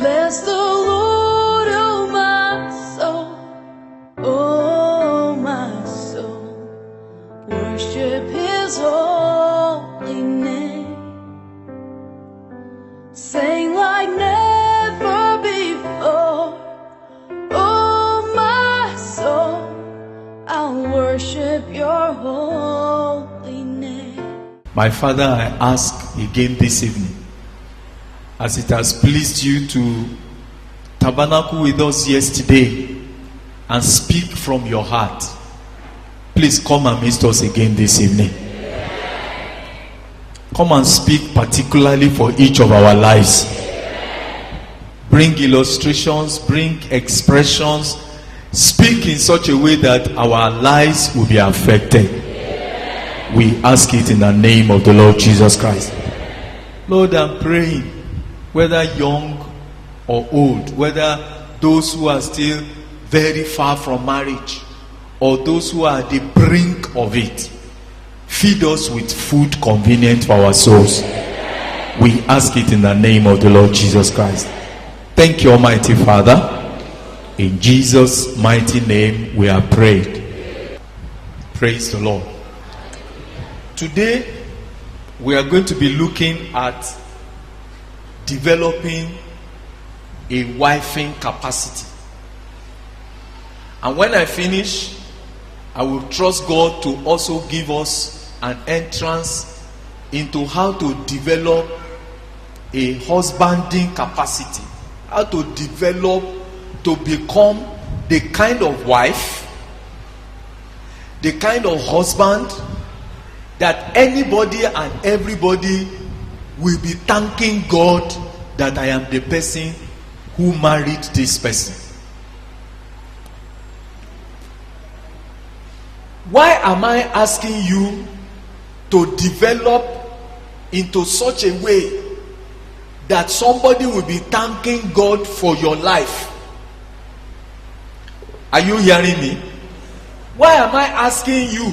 Bless the Lord, oh my soul, worship his holy name. Sing like never before, oh my soul, I'll worship your holy name. My Father, I ask again this evening, as it has pleased you to tabernacle with us yesterday and speak from your heart, please come and meet us again this evening. Come and speak particularly for each of our lives. Bring illustrations, bring expressions, speak in such a way that our lives will be affected. We ask it in the name of the Lord Jesus Christ. Lord, I'm praying, whether young or old, whether those who are still very far from marriage or those who are at the brink of it, feed us with food convenient for our souls. We ask it in the name of the Lord Jesus Christ. Thank you, Almighty Father. In Jesus' mighty name we are prayed. Praise the Lord. Today we are going to be looking at developing a wifing capacity. And when I finish, I will trust God to also give us an entrance into how to develop a husbanding capacity. How to develop to become the kind of wife, the kind of husband that anybody and everybody will be thanking God that I am the person who married this person. Why am I asking you to develop into such a way that somebody will be thanking God for your life? Are you hearing me? Why am I asking you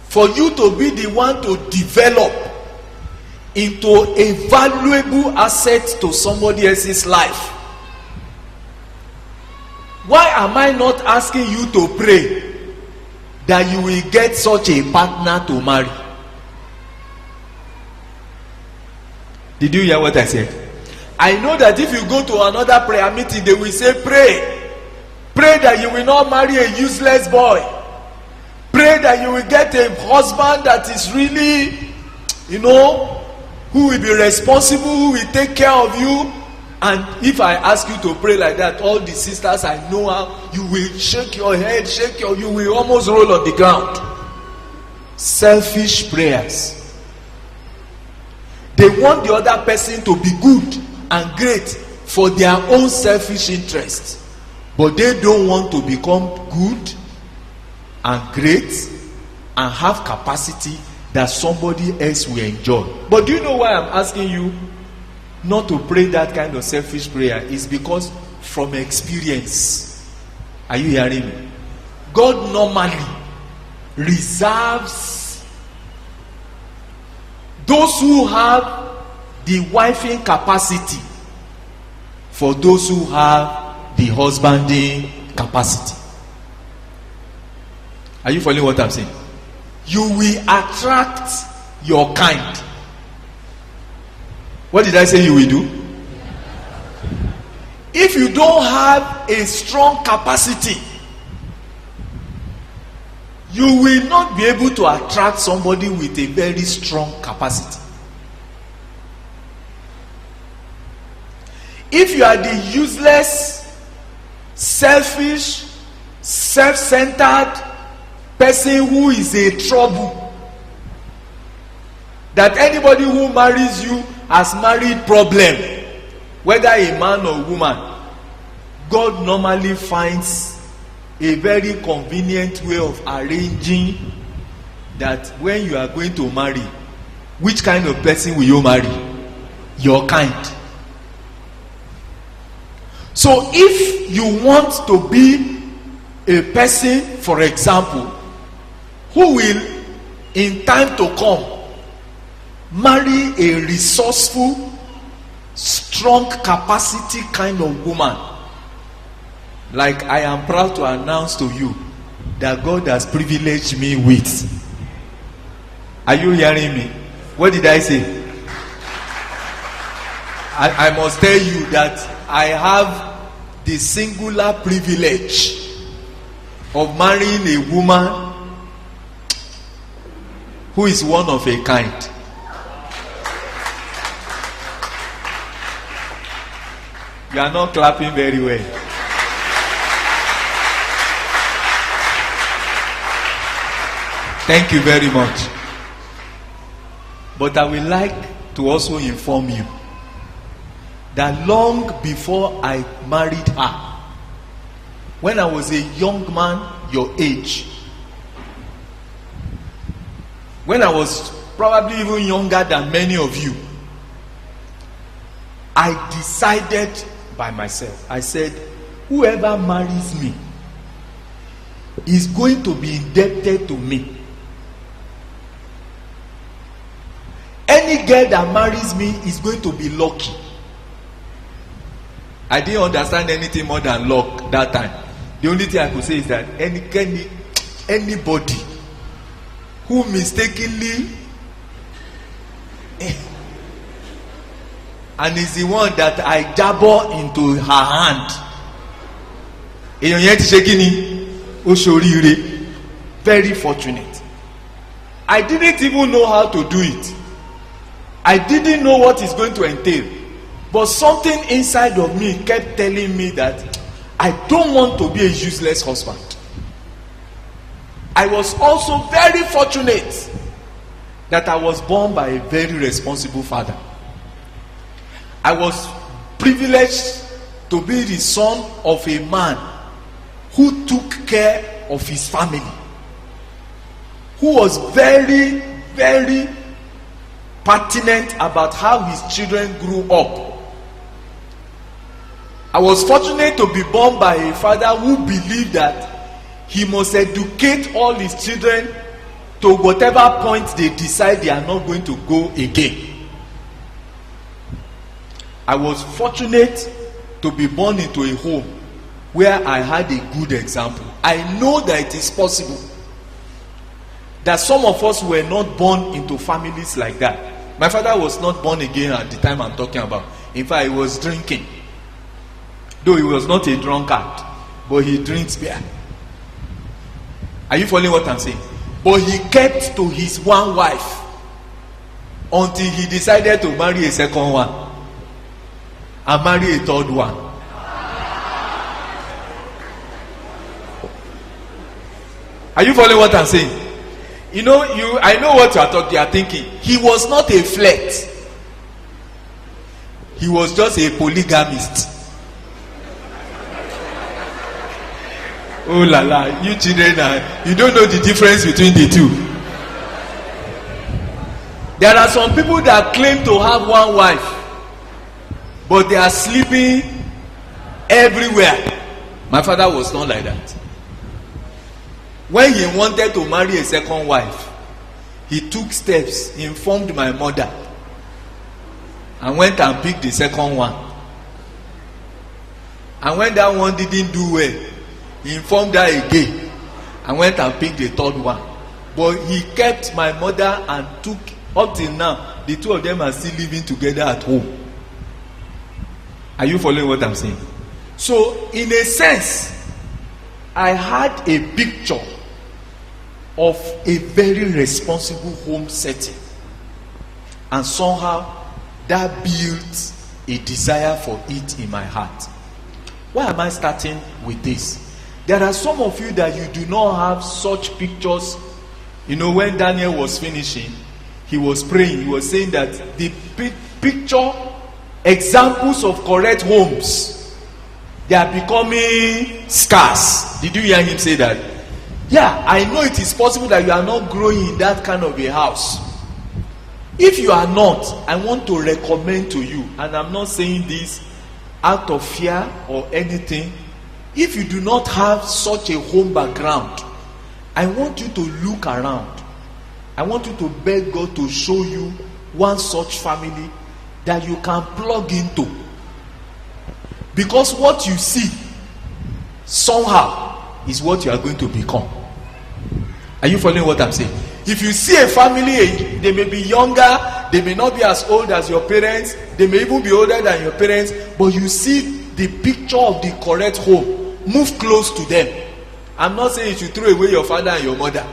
for you to be the one to develop into a valuable asset to somebody else's life? Why am I not asking you to pray that you will get such a partner to marry? Did you hear what I said? I know that if you go to another prayer meeting, they will say, pray that you will not marry a useless boy. Pray that you will get a husband that is really, who will be responsible, who will take care of you. And if I ask you to pray like that, all the sisters I know how, you will shake your head, you will almost roll on the ground. Selfish prayers. They want the other person to be good and great for their own selfish interests. But they don't want to become good and great and have capacity that somebody else will enjoy. But do you know why I'm asking you not to pray that kind of selfish prayer? Is because from experience. Are you hearing me? God normally reserves those who have the wifing capacity for those who have the husbanding capacity. Are you following what I'm saying? You will attract your kind. What did I say you will do? If you don't have a strong capacity, you will not be able to attract somebody with a very strong capacity. If you are the useless, selfish, self-centered person who is a trouble, that anybody who marries you has married problem, whether a man or woman, God normally finds a very convenient way of arranging that when you are going to marry, which kind of person will you marry? Your kind. So if you want to be a person, for example, who will in time to come marry a resourceful, strong strong capacity kind of woman. Like I am proud to announce to you that God has privileged me with. Are you hearing me? What did I say? I must tell you that I have the singular privilege of marrying a woman who is one of a kind. You are not clapping very well. Thank you very much. But I would like to also inform you that long before I married her, when I was a young man your age, when I was probably even younger than many of you, I decided by myself, I said, whoever marries me is going to be indebted to me. Any girl that marries me is going to be lucky. I didn't understand anything more than luck that time. The only thing I could say is that anybody who mistakenly and is the one that I jabber into her hand, very fortunate. I didn't even know how to do it. I didn't know what it's going to entail. But something inside of me kept telling me that I don't want to be a useless husband. I was also very fortunate that I was born by a very responsible father. I was privileged to be the son of a man who took care of his family, who was very, very pertinent about how his children grew up. I was fortunate to be born by a father who believed that he must educate all his children to whatever point they decide they are not going to go again. I was fortunate to be born into a home where I had a good example. I know that it is possible that some of us were not born into families like that. My father was not born again at the time I'm talking about. In fact, he was drinking. Though he was not a drunkard, but he drinks beer. Are you following what I'm saying? But he kept to his one wife until he decided to marry a second one and marry a third one. Are you following what I'm saying? I know what you are thinking. He was not a flirt. He was just a polygamist. Oh la la, you children, you don't know the difference between the two. There are some people that claim to have one wife, but they are sleeping everywhere. My father was not like that. When he wanted to marry a second wife, he took steps, he informed my mother, and went and picked the second one. And when that one didn't do well, he informed her again and went and picked the third one. But he kept my mother and took, up till now, the two of them are still living together at home. Are you following what I'm saying? So, in a sense, I had a picture of a very responsible home setting. And somehow, that built a desire for it in my heart. Why am I starting with this? There are some of you that you do not have such pictures. When Daniel was finishing, he was praying. He was saying that the picture examples of correct homes, they are becoming scarce. Did you hear him say that? Yeah, I know it is possible that you are not growing in that kind of a house. If you are not, I want to recommend to you, and I'm not saying this out of fear or anything. If you do not have such a home background, I want you to look around. I want you to beg God to show you one such family that you can plug into Because what you see somehow is what you are going to become. Are you following what I'm saying? If you see a family, they may be younger, they may not be as old as your parents, they may even be older than your parents, but you see the picture of the correct home. Move close to them. I'm not saying you should throw away your father and your mother.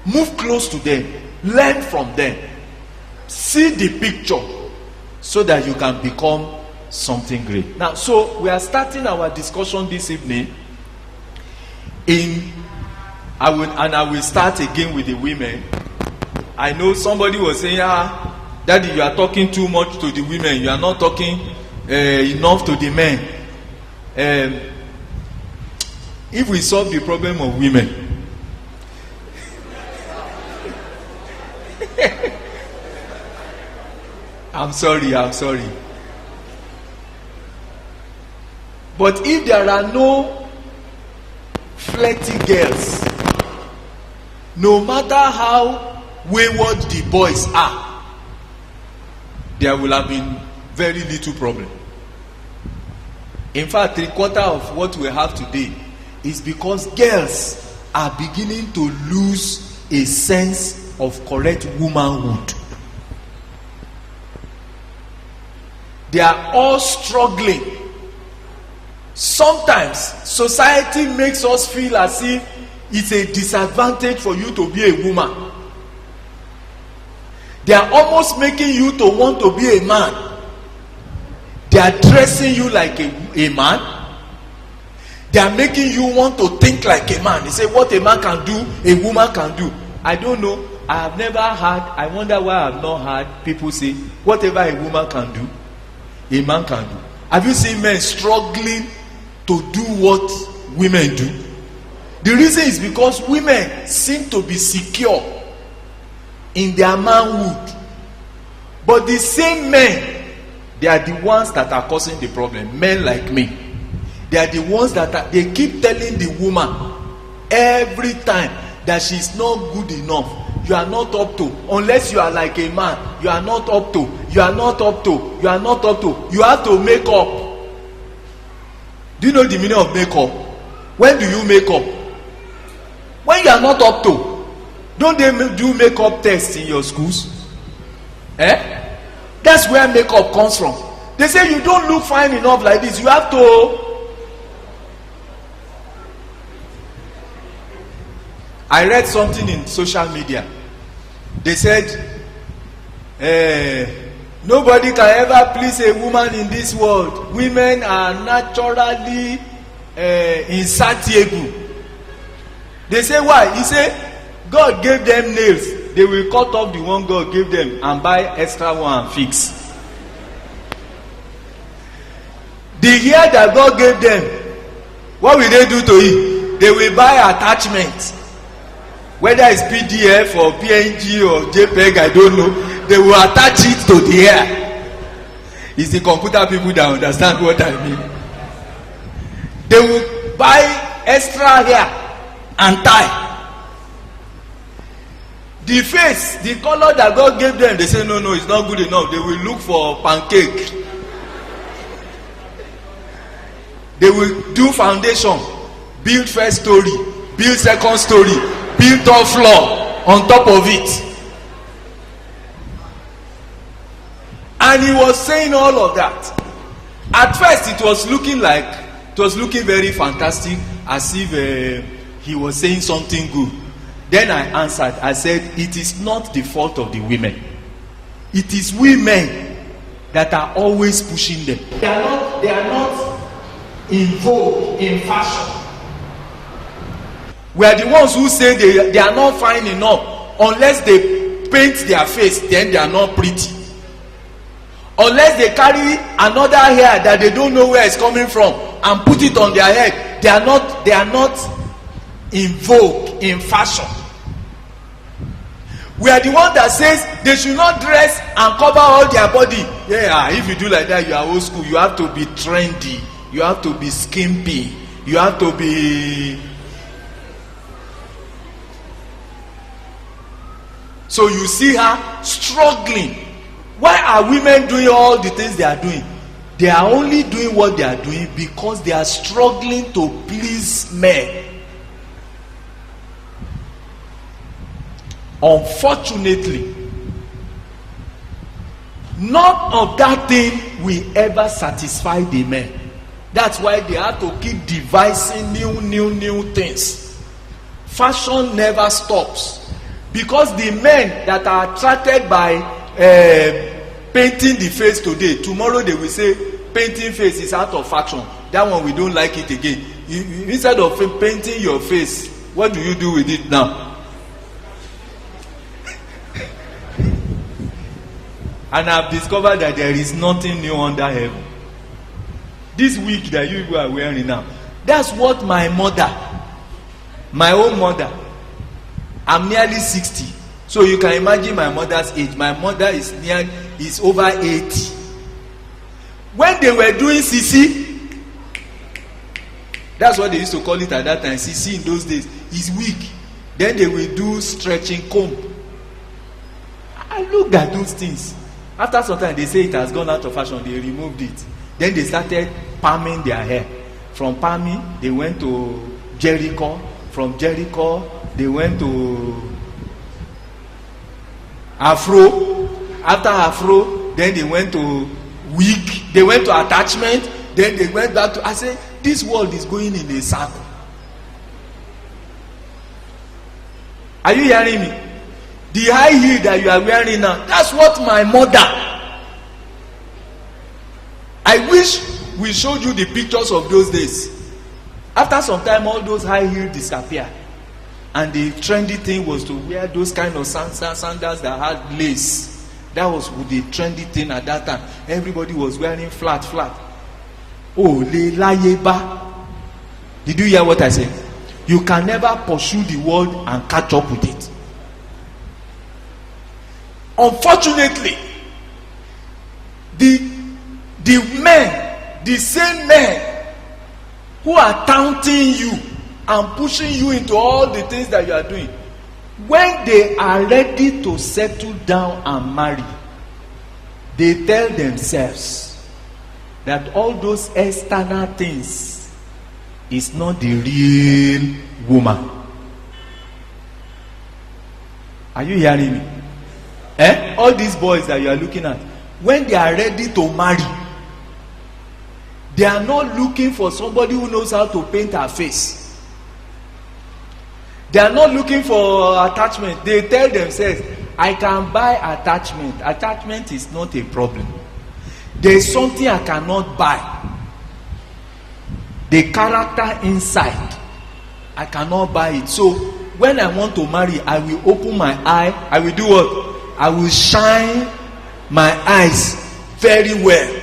Move close to them. Learn from them. See the picture so that you can become something great. Now, so we are starting our discussion this evening I will start again with the women. I know somebody was saying, Daddy, you are talking too much to the women. You are not talking enough to the men. If we solve the problem of women, I'm sorry. But if there are no flirty girls, no matter how wayward the boys are, there will have been very little problem. In fact, 3/4 of what we have today is because girls are beginning to lose a sense of correct womanhood. They are all struggling. Sometimes society makes us feel as if it's a disadvantage for you to be a woman. They are almost making you to want to be a man. They are dressing you like a man. They are making you want to think like a man. They say what a man can do, a woman can do. I don't know. I have never heard. I wonder why I have not heard people say whatever a woman can do, a man can do. Have you seen men struggling to do what women do? The reason is because women seem to be secure in their manhood, but the same men, they are the ones that are causing the problem. Men like me, they are the ones that they keep telling the woman every time that she's not good enough. You are not up to, unless you are like a man, you are not up to, you are not up to, you are not up to. You have to make up. Do you know the meaning of make up? When do you make up? When you are not up to. Don't they do makeup tests in your schools? That's where makeup comes from. They say you don't look fine enough like this. You have to. I read something in social media. They said nobody can ever please a woman in this world. Women are naturally insatiable. They say why? He said God gave them nails. They will cut off the one God gave them and buy extra one and fix. The hair that God gave them, what will they do to it? They will buy attachments. Whether it's PDF or PNG or JPEG, I don't know. They will attach it to the hair. It's the computer people that understand what I mean. They will buy extra hair and tie. The face, the color that God gave them, they say no, it's not good enough. They will look for pancake. They will do foundation, build first story, build second story, build top floor on top of it. And he was saying all of that. At first it was looking very fantastic, as if he was saying something good. Then I answered, I said, it is not the fault of the women. It is women that are always pushing them. They are not in vogue, in fashion. We are the ones who say they are not fine enough. Unless they paint their face, then they are not pretty. Unless they carry another hair that they don't know where it's coming from and put it on their head, they are not in vogue, in fashion. We are the one that says they should not dress and cover all their body. Yeah, if you do like that, you are old school. You have to be trendy. You have to be skimpy. You have to be. So you see her struggling. Why are women doing all the things they are doing? They are only doing what they are doing because they are struggling to please men. Unfortunately, none of that thing will ever satisfy the men. That's why they have to keep devising new things. Fashion never stops, because the men that are attracted by painting the face today, tomorrow they will say painting face is out of fashion. That one, we don't like it again. Instead of painting your face, what do you do with it now? And I've discovered that there is nothing new under heaven. This wig that you are wearing now, that's what my mother, my own mother, I'm nearly 60. So you can imagine my mother's age. My mother is over 80. When they were doing CC, that's what they used to call it at that time. CC in those days is wig. Then they will do stretching comb. I looked at those things. After some time, they say it has gone out of fashion. They removed it. Then they started palming their hair. From palming, they went to Jericho. From Jericho, they went to Afro. After Afro, then they went to wig. They went to attachment. Then they went back to... I said, this world is going in a circle. Are you hearing me? The high heel that you are wearing now, that's what my mother. I wish we showed you the pictures of those days. After some time, all those high heels disappear, and the trendy thing was to wear those kind of sandals that had lace. That was the trendy thing at that time. Everybody was wearing flat. Oh, lelayeba. Did you hear what I said? You can never pursue the world and catch up with it. Unfortunately, the men, the same men who are taunting you and pushing you into all the things that you are doing, when they are ready to settle down and marry, they tell themselves that all those external things is not the real woman. Are you hearing me? All these boys that you are looking at, when they are ready to marry, they are not looking for somebody who knows how to paint her face. They are not looking for attachment. They tell themselves, I can buy attachment. Attachment is not a problem. There is something I cannot buy. The character inside, I cannot buy it. So when I want to marry, I will open my eye. I will do what? I will shine my eyes very well.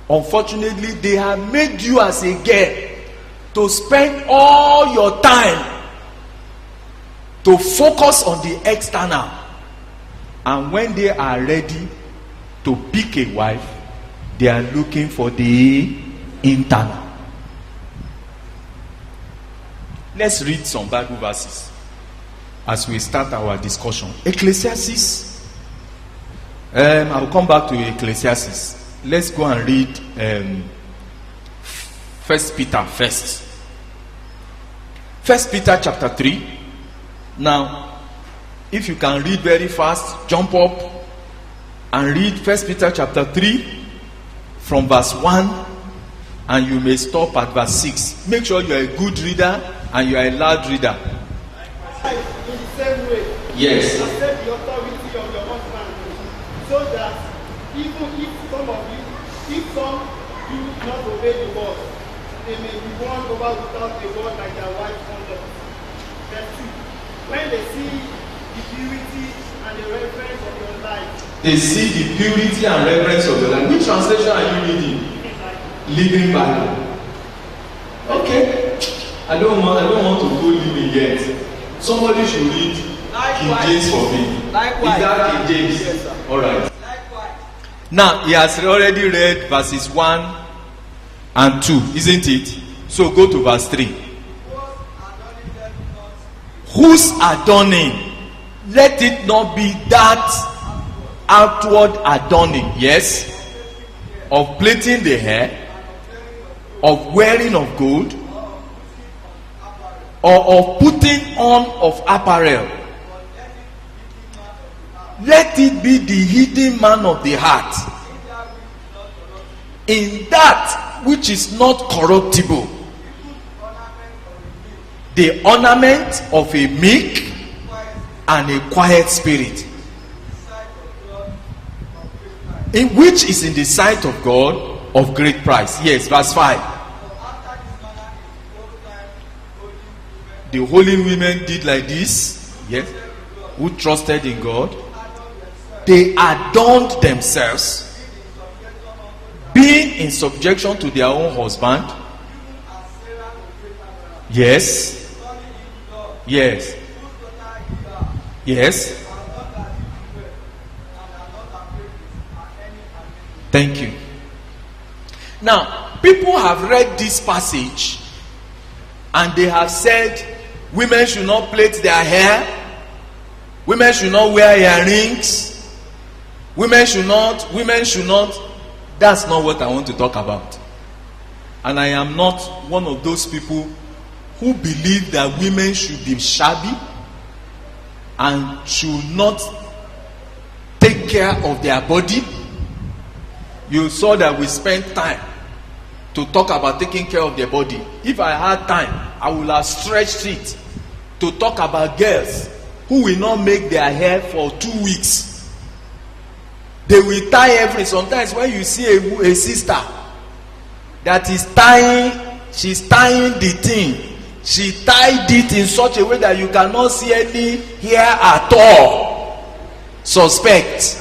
Unfortunately, they have made you as a girl to spend all your time to focus on the external. And when they are ready to pick a wife, they are looking for the internal. Let's read some Bible verses as we start our discussion. Ecclesiastes. I'll come back to Ecclesiastes. Let's go and read 1 Peter first. 1 Peter chapter 3. Now, if you can read very fast, jump up and read 1 Peter chapter 3 from verse 1, and you may stop at verse 6. Make sure you are a good reader and you are a loud reader. In the same way, Yes. accept the authority of your husband, so that even if some do not obey the word, they may be won over without the word like their wife's conduct. Verse 2. When they see the purity and the reverence of your life, They see the purity and reverence of your life. Which translation are you reading? Living Bible. Okay. I don't want to go living yet. Somebody should read King James for me. Likewise. Is that King James? Yes, sir. All right. likewise, Now, he has already read verses 1 and 2, isn't it? So go to verse 3. Whose adorning? Let it not be that outward adorning. Yes? of plaiting the hair, of wearing of gold, or of putting on of apparel. Let it be the hidden man of the heart, in that which is not corruptible, the ornament of a meek and a quiet spirit, in which is in the sight of God of great price. Yes, verse 5. The holy women did like this, yes, who trusted in God. They adorned themselves, being in subjection to their own husband. Yes. Yes. Yes. Thank you. Now, people have read this passage and they have said women should not plait their hair, women should not wear earrings, women should not. That's not what I want to talk about. And I am not one of those people who believe that women should be shabby and should not take care of their body. You saw that we spent time to talk about taking care of their body. If I had time, I would have stretched it to talk about girls who will not make their hair for 2 weeks. They will tie everything. Sometimes when you see a sister that is tying, she's tying the thing. She tied it in such a way that you cannot see any hair at all. Suspect.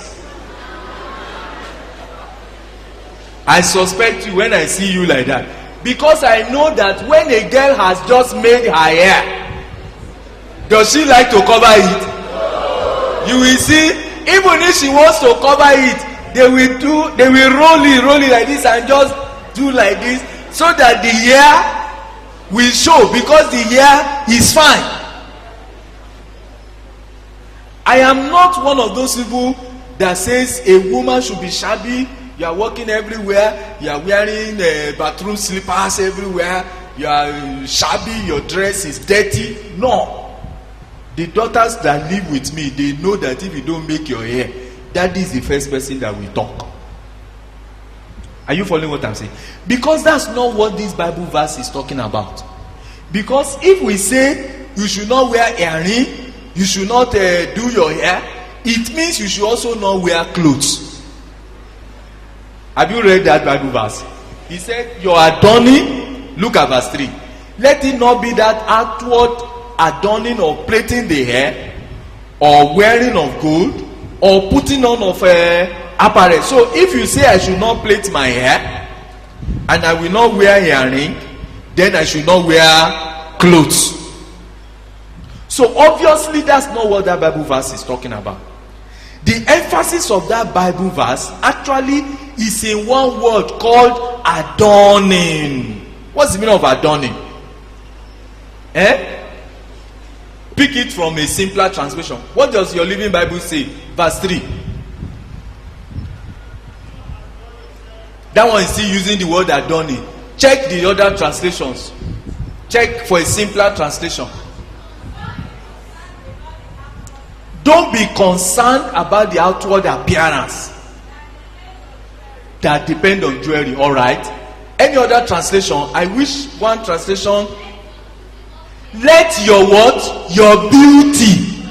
I suspect you when I see you like that, because I know that when a girl has just made her hair, does she like to cover it? You will see, even if she wants to cover it, they will roll it like this and just do like this, so that the hair will show, because the hair is fine. I am not one of those people that says a woman should be shabby. You are walking everywhere, you are wearing bathroom slippers everywhere, you are shabby, your dress is dirty. No. The daughters that live with me, they know that if you don't make your hair, that is the first person that will talk. Are you following what I'm saying? Because that's not what this Bible verse is talking about. Because if we say you should not wear earring, you should not do your hair, it means you should also not wear clothes. Have you read that Bible verse? He said, your adorning, look at verse 3. Let it not be that outward adorning of plaiting the hair, or wearing of gold, or putting on of apparel. So if you say I should not plait my hair, and I will not wear earring, then I should not wear clothes. So obviously that's not what that Bible verse is talking about. The emphasis of that Bible verse actually is in one word called adorning. What's the meaning of adorning? Pick it from a simpler translation. What does your Living Bible say? Verse 3. That one is still using the word adorning. Check the other translations. Check for a simpler translation. Don't be concerned about the outward appearance that depend on jewelry. All right. Any other translation? I wish one translation. Let your what? Your beauty.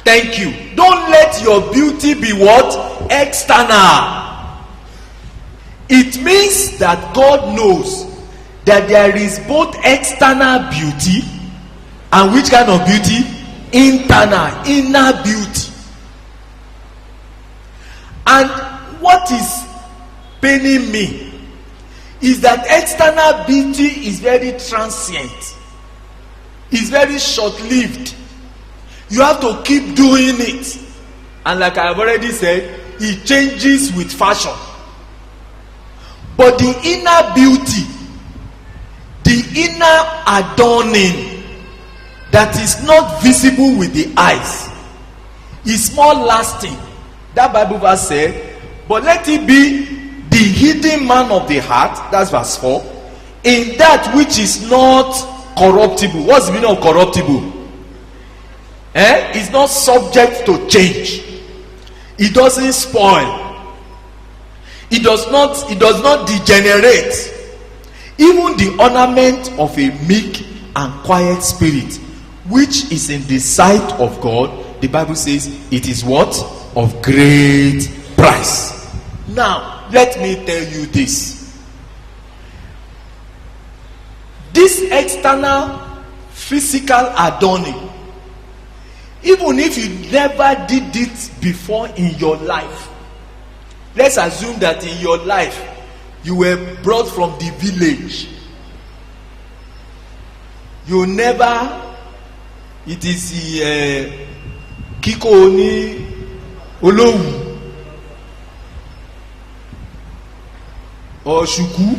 Thank you. Don't let your beauty be what? External. It means that God knows that there is both external beauty and which kind of beauty? Internal, inner beauty. And what is paining me is that external beauty is very transient. It's very short-lived. You have to keep doing it. And like I have already said, it changes with fashion. But the inner beauty, the inner adorning that is not visible with the eyes is more lasting. That Bible verse said, but let it be the hidden man of the heart, that's verse 4, in that which is not corruptible. What's the meaning of corruptible? It's not subject to change. It doesn't spoil. It does not degenerate. Even the ornament of a meek and quiet spirit, which is in the sight of God, the Bible says it is what? Of great price. Now, let me tell you this. This external physical adorning, even if you never did it before in your life, let's assume that in your life you were brought from the village, you never, it is Kiko ni Olowu or Shuku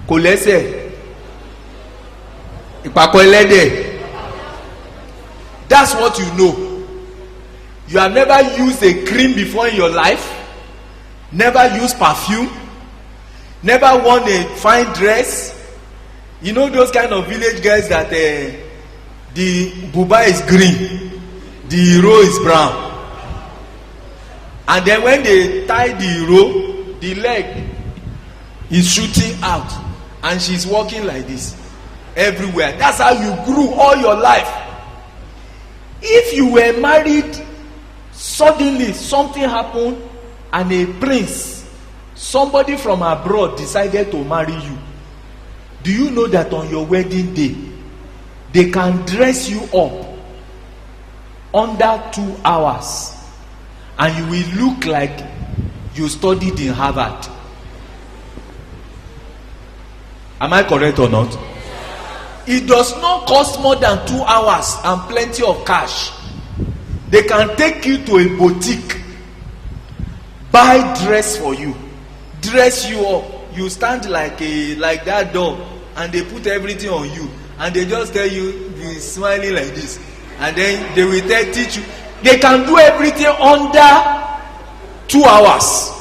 kò lẹ́sẹ̀ ìpàkọ́ ẹlẹ́dẹ̀. That's what you know. You have never used a cream before in your life, never used perfume, never worn a fine dress. You know those kind of village girls that the buba is green, the row is brown, and then when they tie the row, the leg is shooting out, and she's walking like this everywhere. That's how you grew all your life. If you were married, suddenly something happened and a prince, somebody from abroad, decided to marry you. Do you know that on your wedding day they can dress you up under 2 hours and you will look like you studied in Harvard? Am I correct or not? It does not cost more than 2 hours and plenty of cash. They can take you to a boutique, buy dress for you, dress you up. You stand like that dog, and they put everything on you, and they just tell you be smiling like this, and then they will teach you. They can do everything under 2 hours.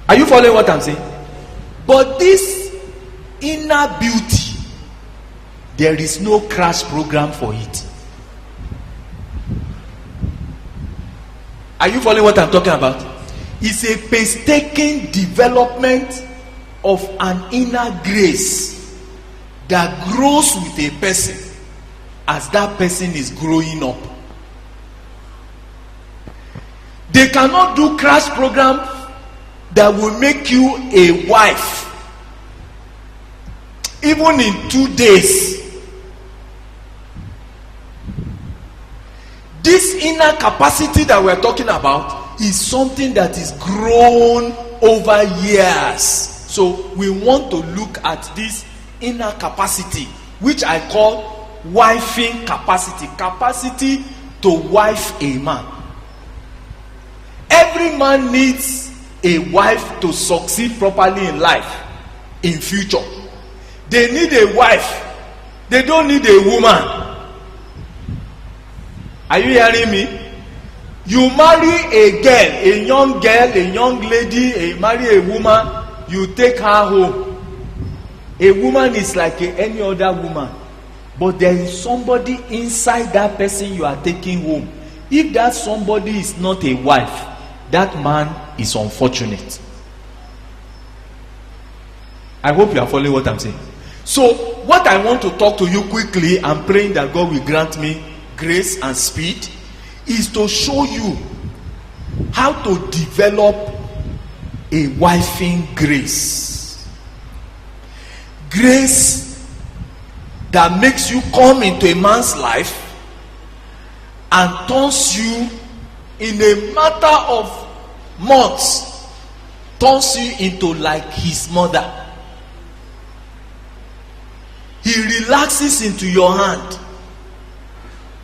Are you following what I'm saying? But this inner beauty, there is no crash program for it. Are you following what I'm talking about? It's a painstaking development of an inner grace that grows with a person as that person is growing up. They cannot do crash program that will make you a wife even in 2 days. This inner capacity that we're talking about is something that is grown over years. So we want to look at this inner capacity, which I call wifing capacity. Capacity to wife a man. Every man needs a wife to succeed properly in life, in future. They need a wife. They don't need a woman. Are you hearing me? You marry a girl, a young lady, marry a woman, you take her home. A woman is like any other woman, but there is somebody inside that person you are taking home. If that somebody is not a wife, that man is unfortunate. I hope you are following what I'm saying. So what I want to talk to you quickly, I'm praying that God will grant me grace and speed, is to show you how to develop a wifing grace. Grace that makes you come into a man's life and turns you in a matter of months, turns you into like his mother. He relaxes into your hand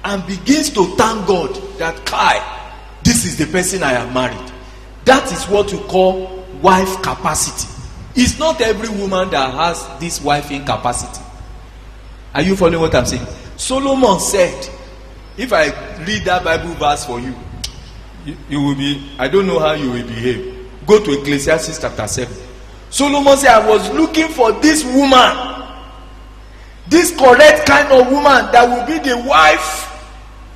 and begins to thank God that this is the person I have married. That is what you call wife capacity. It's not every woman that has this wifing capacity. Are you following what I'm saying? Solomon said, if I read that Bible verse for you, you will be, I don't know how you will behave. Go to Ecclesiastes chapter 7. Solomon said, I was looking for this woman, this correct kind of woman that will be the wife,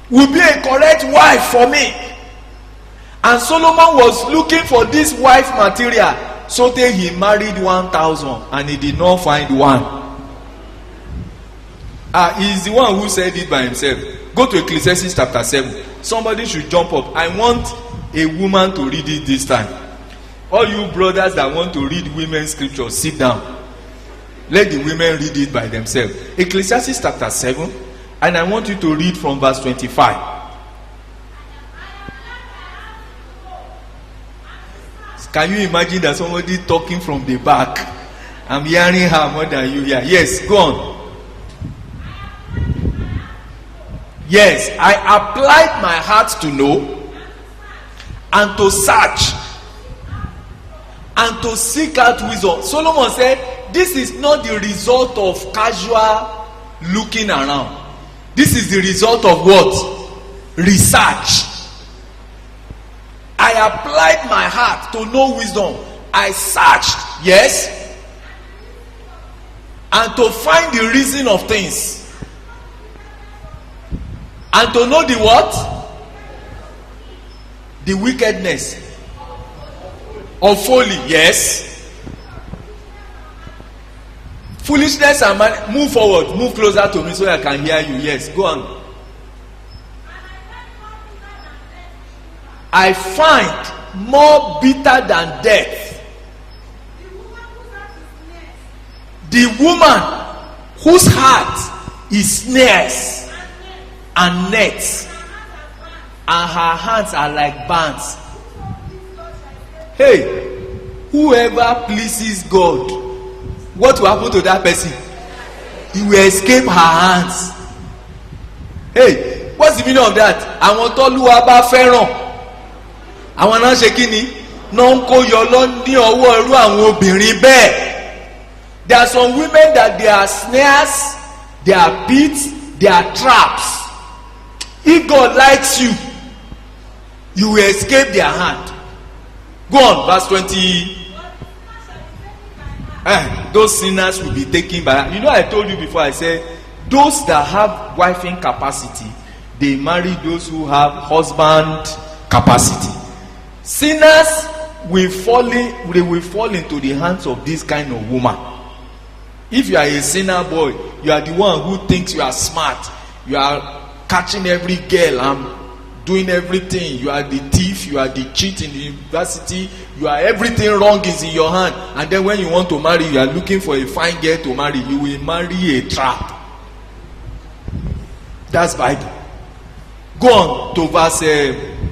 will be a correct wife for me. And Solomon was looking for this wife material, so that he married 1,000 and he did not find one. He's the one who said it by himself. Go to Ecclesiastes chapter 7. Somebody should jump up. I want a woman to read it this time. All you brothers that want to read women's scriptures, sit down. Let the women read it by themselves. Ecclesiastes chapter 7, and I want you to read from verse 25. Can you imagine that somebody talking from the back? I'm hearing her more than you hear. Yes, go on. Yes, I applied my heart to know and to search and to seek out wisdom. Solomon said, this is not the result of casual looking around. This is the result of what? Research. I applied my heart to know wisdom. I searched, yes, and to find the reason of things. And to know the what? The wickedness of folly, yes. Foolishness and man. Move forward, move closer to me so I can hear you. Yes, go on. I find more bitter than death the woman whose heart is snares and nets, and her hands are like bands. Hey, whoever pleases God, what will happen to that person? He will escape her hands. Hey, what's the meaning of that? Àwọn t'Olúwa bá fẹ́ràn, àwọn náà ṣe kí ni? Náà ń kó yọ lọ ní ọwọ́ irú àwọn obìnrin bẹ́ẹ̀. There are some women that they are snares, they are pits, they are traps. If God likes you, you will escape their hand. Go on, verse 20. Those sinners will be taken by. You know, I told you before, I said, those that have wifing capacity, they marry those who have husband capacity. Sinners will fall into the hands of this kind of woman. If you are a sinner boy, you are the one who thinks you are smart. You are catching every girl and doing everything. You are the thief, you are the cheat in the university, you are everything wrong is in your hand. And then when you want to marry, you are looking for a fine girl to marry. You will marry a trap. That's Bible. Go on to verse,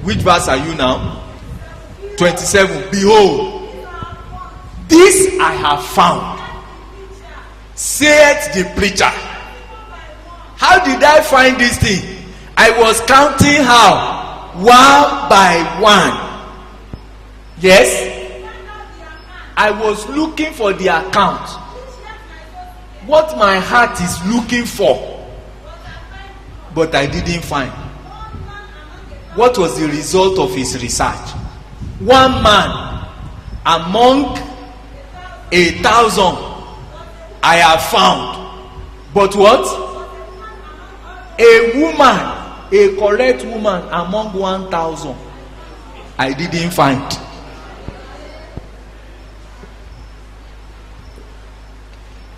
which verse are you now? 27. Behold, this I have found, saith the preacher. How did I find this thing? I was counting how? One by one. Yes? I was looking for the account. What my heart is looking for. But I didn't find. What was the result of his research? One man among 1,000 I have found. But what? A woman, a correct woman among 1,000 I didn't find.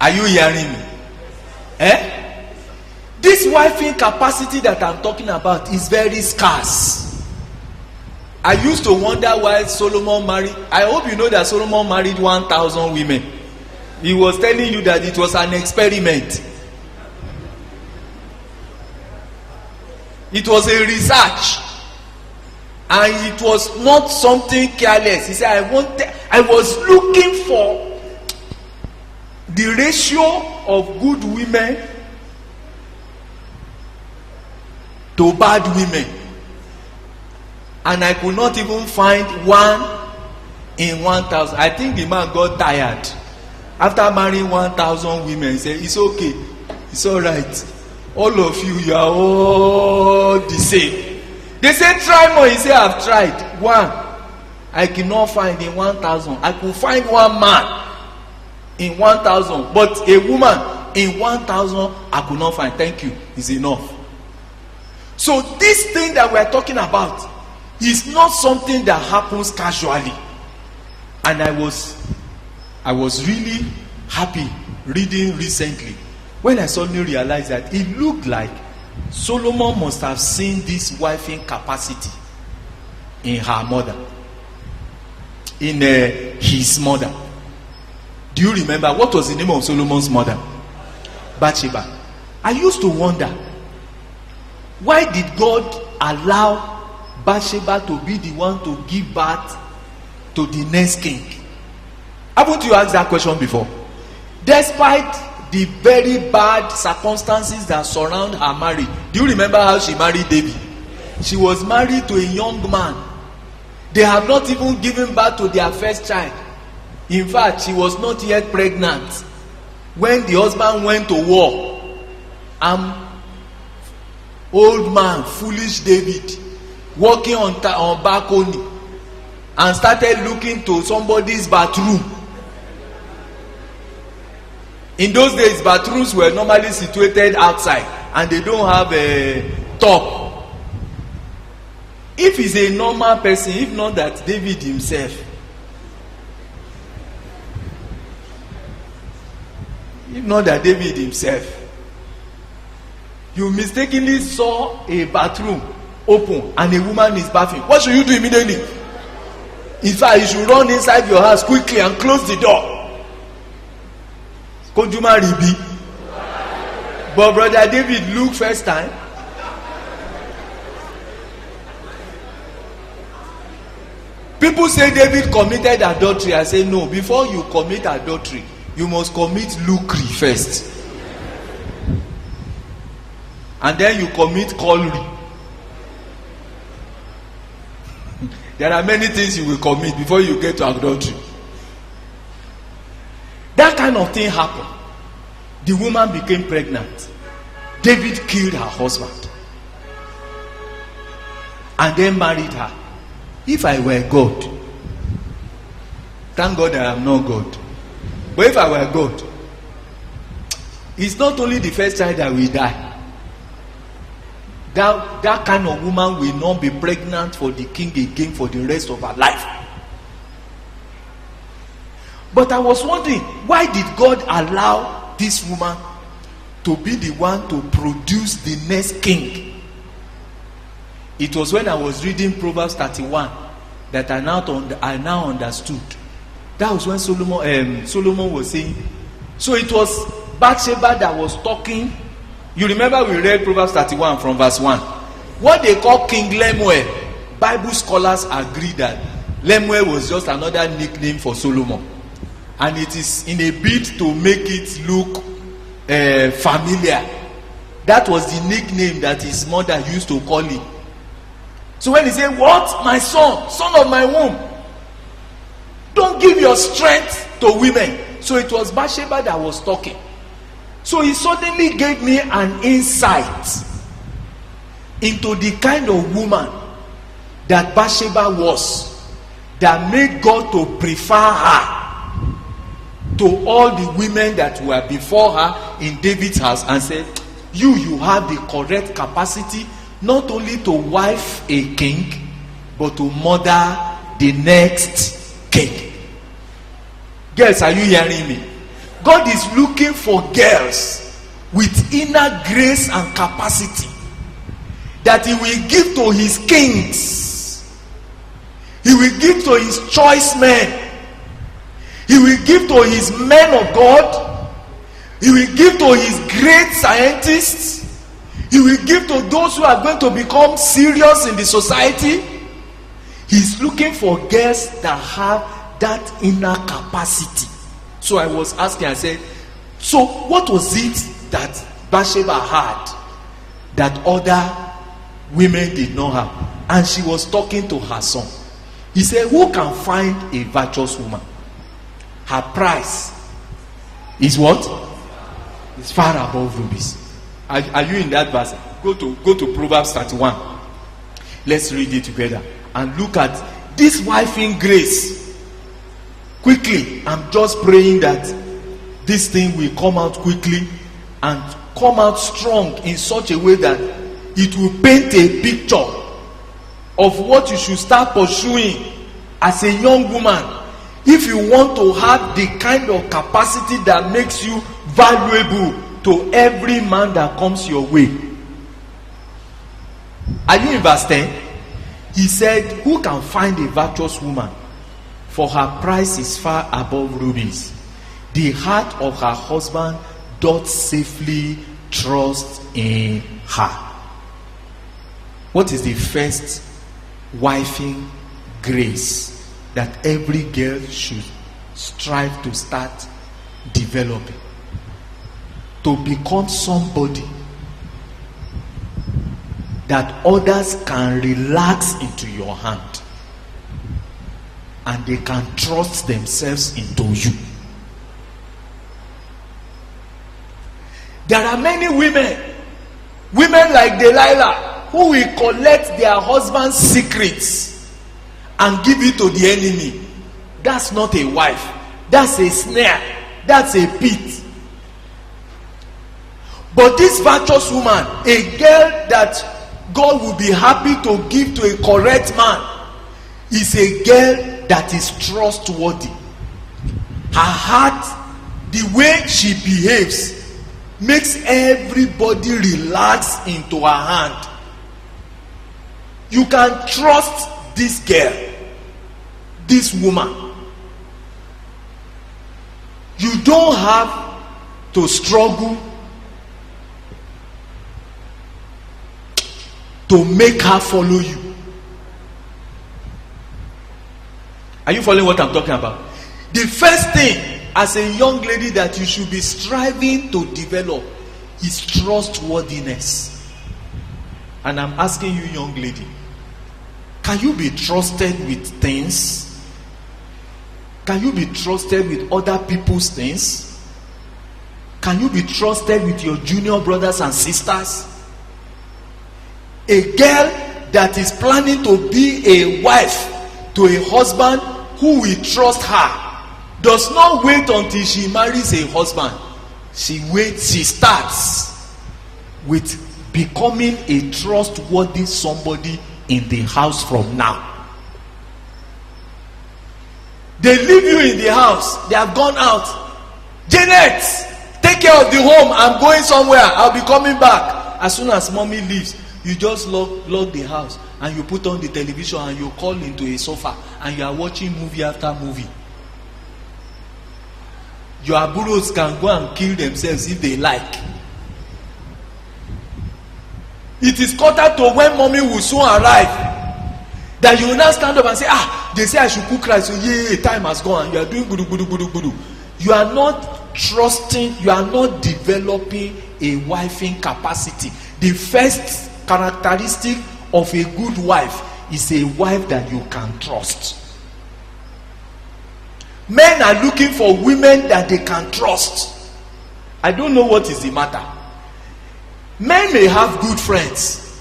Are you hearing me? This wifing capacity that I'm talking about is very scarce. I used to wonder why Solomon married. I hope you know that Solomon married 1,000 women. He was telling you that it was an experiment. It was a research, and it was not something careless. He said, I was looking for the ratio of good women to bad women, and I could not even find one in 1,000. I think the man got tired after marrying 1,000 women. He said, it's okay, it's all right. All of you, you are all the same. They say try more. He say I've tried. One, I cannot find in 1,000. I could find one man in 1,000, but a woman in 1,000 I could not find. Thank you. Is enough. So this thing that we are talking about is not something that happens casually. And I was really happy reading recently when I suddenly realized that it looked like Solomon must have seen this wifing capacity in her mother, in his mother. Do you remember what was the name of Solomon's mother? Bathsheba. I used to wonder, why did God allow Bathsheba to be the one to give birth to the next king? Haven't you asked that question before? Despite the very bad circumstances that surround her marriage. Do you remember how she married David? She was married to a young man. They have not even given birth to their first child. In fact, she was not yet pregnant when the husband went to war. Old man, foolish David, walking on balcony and started looking to somebody's bathroom. In those days, bathrooms were normally situated outside and they don't have a top. If he's a normal person, if not that David himself, you mistakenly saw a bathroom open and a woman is bathing, what should you do immediately? In fact, you should run inside your house quickly and close the door. Could you marry B? But brother David looked first time. People say David committed adultery. I say no. Before you commit adultery, you must commit lucre first. And then you commit collery. There are many things you will commit before you get to adultery. That kind of thing happened. The woman became pregnant. David killed her husband and then married her. If I were God, thank God I am not God, but if I were God, it's not only the first child that will die. That kind of woman will not be pregnant for the king again for the rest of her life. But I was wondering, why did God allow this woman to be the one to produce the next king? It was when I was reading Proverbs 31 that I now understood. That was when Solomon was saying. So it was Bathsheba that was talking. You remember we read Proverbs 31 from verse 1. What they call King Lemuel, Bible scholars agree that Lemuel was just another nickname for Solomon. And it is in a bid to make it look familiar. That was the nickname that his mother used to call him. So when he said, what? My son, son of my womb. Don't give your strength to women. So it was Bathsheba that was talking. So he suddenly gave me an insight into the kind of woman that Bathsheba was, that made God to prefer her to all the women that were before her in David's house, and said, you have the correct capacity not only to wife a king, but to mother the next king. Girls, are you hearing me? God is looking for girls with inner grace and capacity that he will give to his kings. He will give to his choice men. He will give to his men of God. He will give to his great scientists. He will give to those who are going to become serious in the society. He's looking for girls that have that inner capacity. So I was asking, I said, so what was it that Bathsheba had that other women did not have? And she was talking to her son. He said, who can find a virtuous woman? Her price is what? It's far above rubies. Are you in that verse? Go to Proverbs 31. Let's read it together and look at this wife in grace. Quickly, I'm just praying that this thing will come out quickly and come out strong in such a way that it will paint a picture of what you should start pursuing as a young woman if you want to have the kind of capacity that makes you valuable to every man that comes your way. Are you in verse 10? He said, who can find a virtuous woman? For her price is far above rubies. The heart of her husband doth safely trust in her. What is the first wifing grace that every girl should strive to start developing? To become somebody that others can relax into your hand and they can trust themselves into you. There are many women like Delilah, who will collect their husband's secrets and give it to the enemy. That's not a wife. That's a snare. That's a pit. But this virtuous woman, a girl that God will be happy to give to a correct man, is a girl that is trustworthy. Her heart, the way she behaves, makes everybody relax into her hand. You can trust this girl, this woman. You don't have to struggle to make her follow you. Are you following what I'm talking about? The first thing as a young lady that you should be striving to develop is trustworthiness. And I'm asking you, young lady, can you be trusted with things? Can you be trusted with other people's things? Can you be trusted with your junior brothers and sisters? A girl that is planning to be a wife to a husband who will trust her does not wait until she marries a husband. She starts with becoming a trustworthy somebody in the house from now. They leave you in the house. They have gone out. Janet, take care of the home. I'm going somewhere. I'll be coming back. As soon as mommy leaves, you just lock the house and you put on the television and you call into a sofa and you are watching movie after movie. Your aburos can go and kill themselves if they like. It is quarter to when mommy will soon arrive that you will now stand up and say, they say I should cook rice, so yeah, time has gone and you are doing gudu. You are not trusting, you are not developing a wifing capacity. The first characteristic of a good wife is a wife that you can trust. Men are looking for women that they can trust. I don't know what is the matter. Men may have good friends,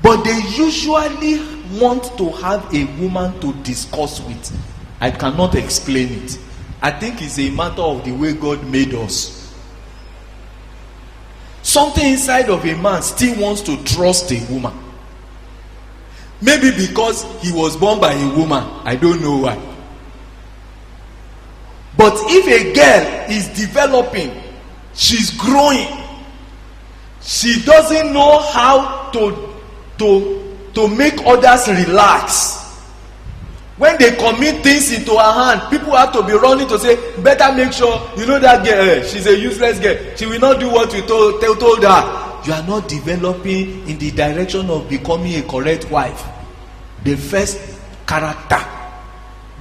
but they usually want to have a woman to discuss with. I cannot explain it. I think it's a matter of the way God made us. Something inside of a man still wants to trust a woman. Maybe because he was born by a woman. I don't know why. But if a girl is developing, she's growing, she doesn't know how to make others relax. When they commit things into her hand, people have to be running to say, better make sure, you know that girl, she's a useless girl. She will not do what you told her. You are not developing in the direction of becoming a correct wife. The first character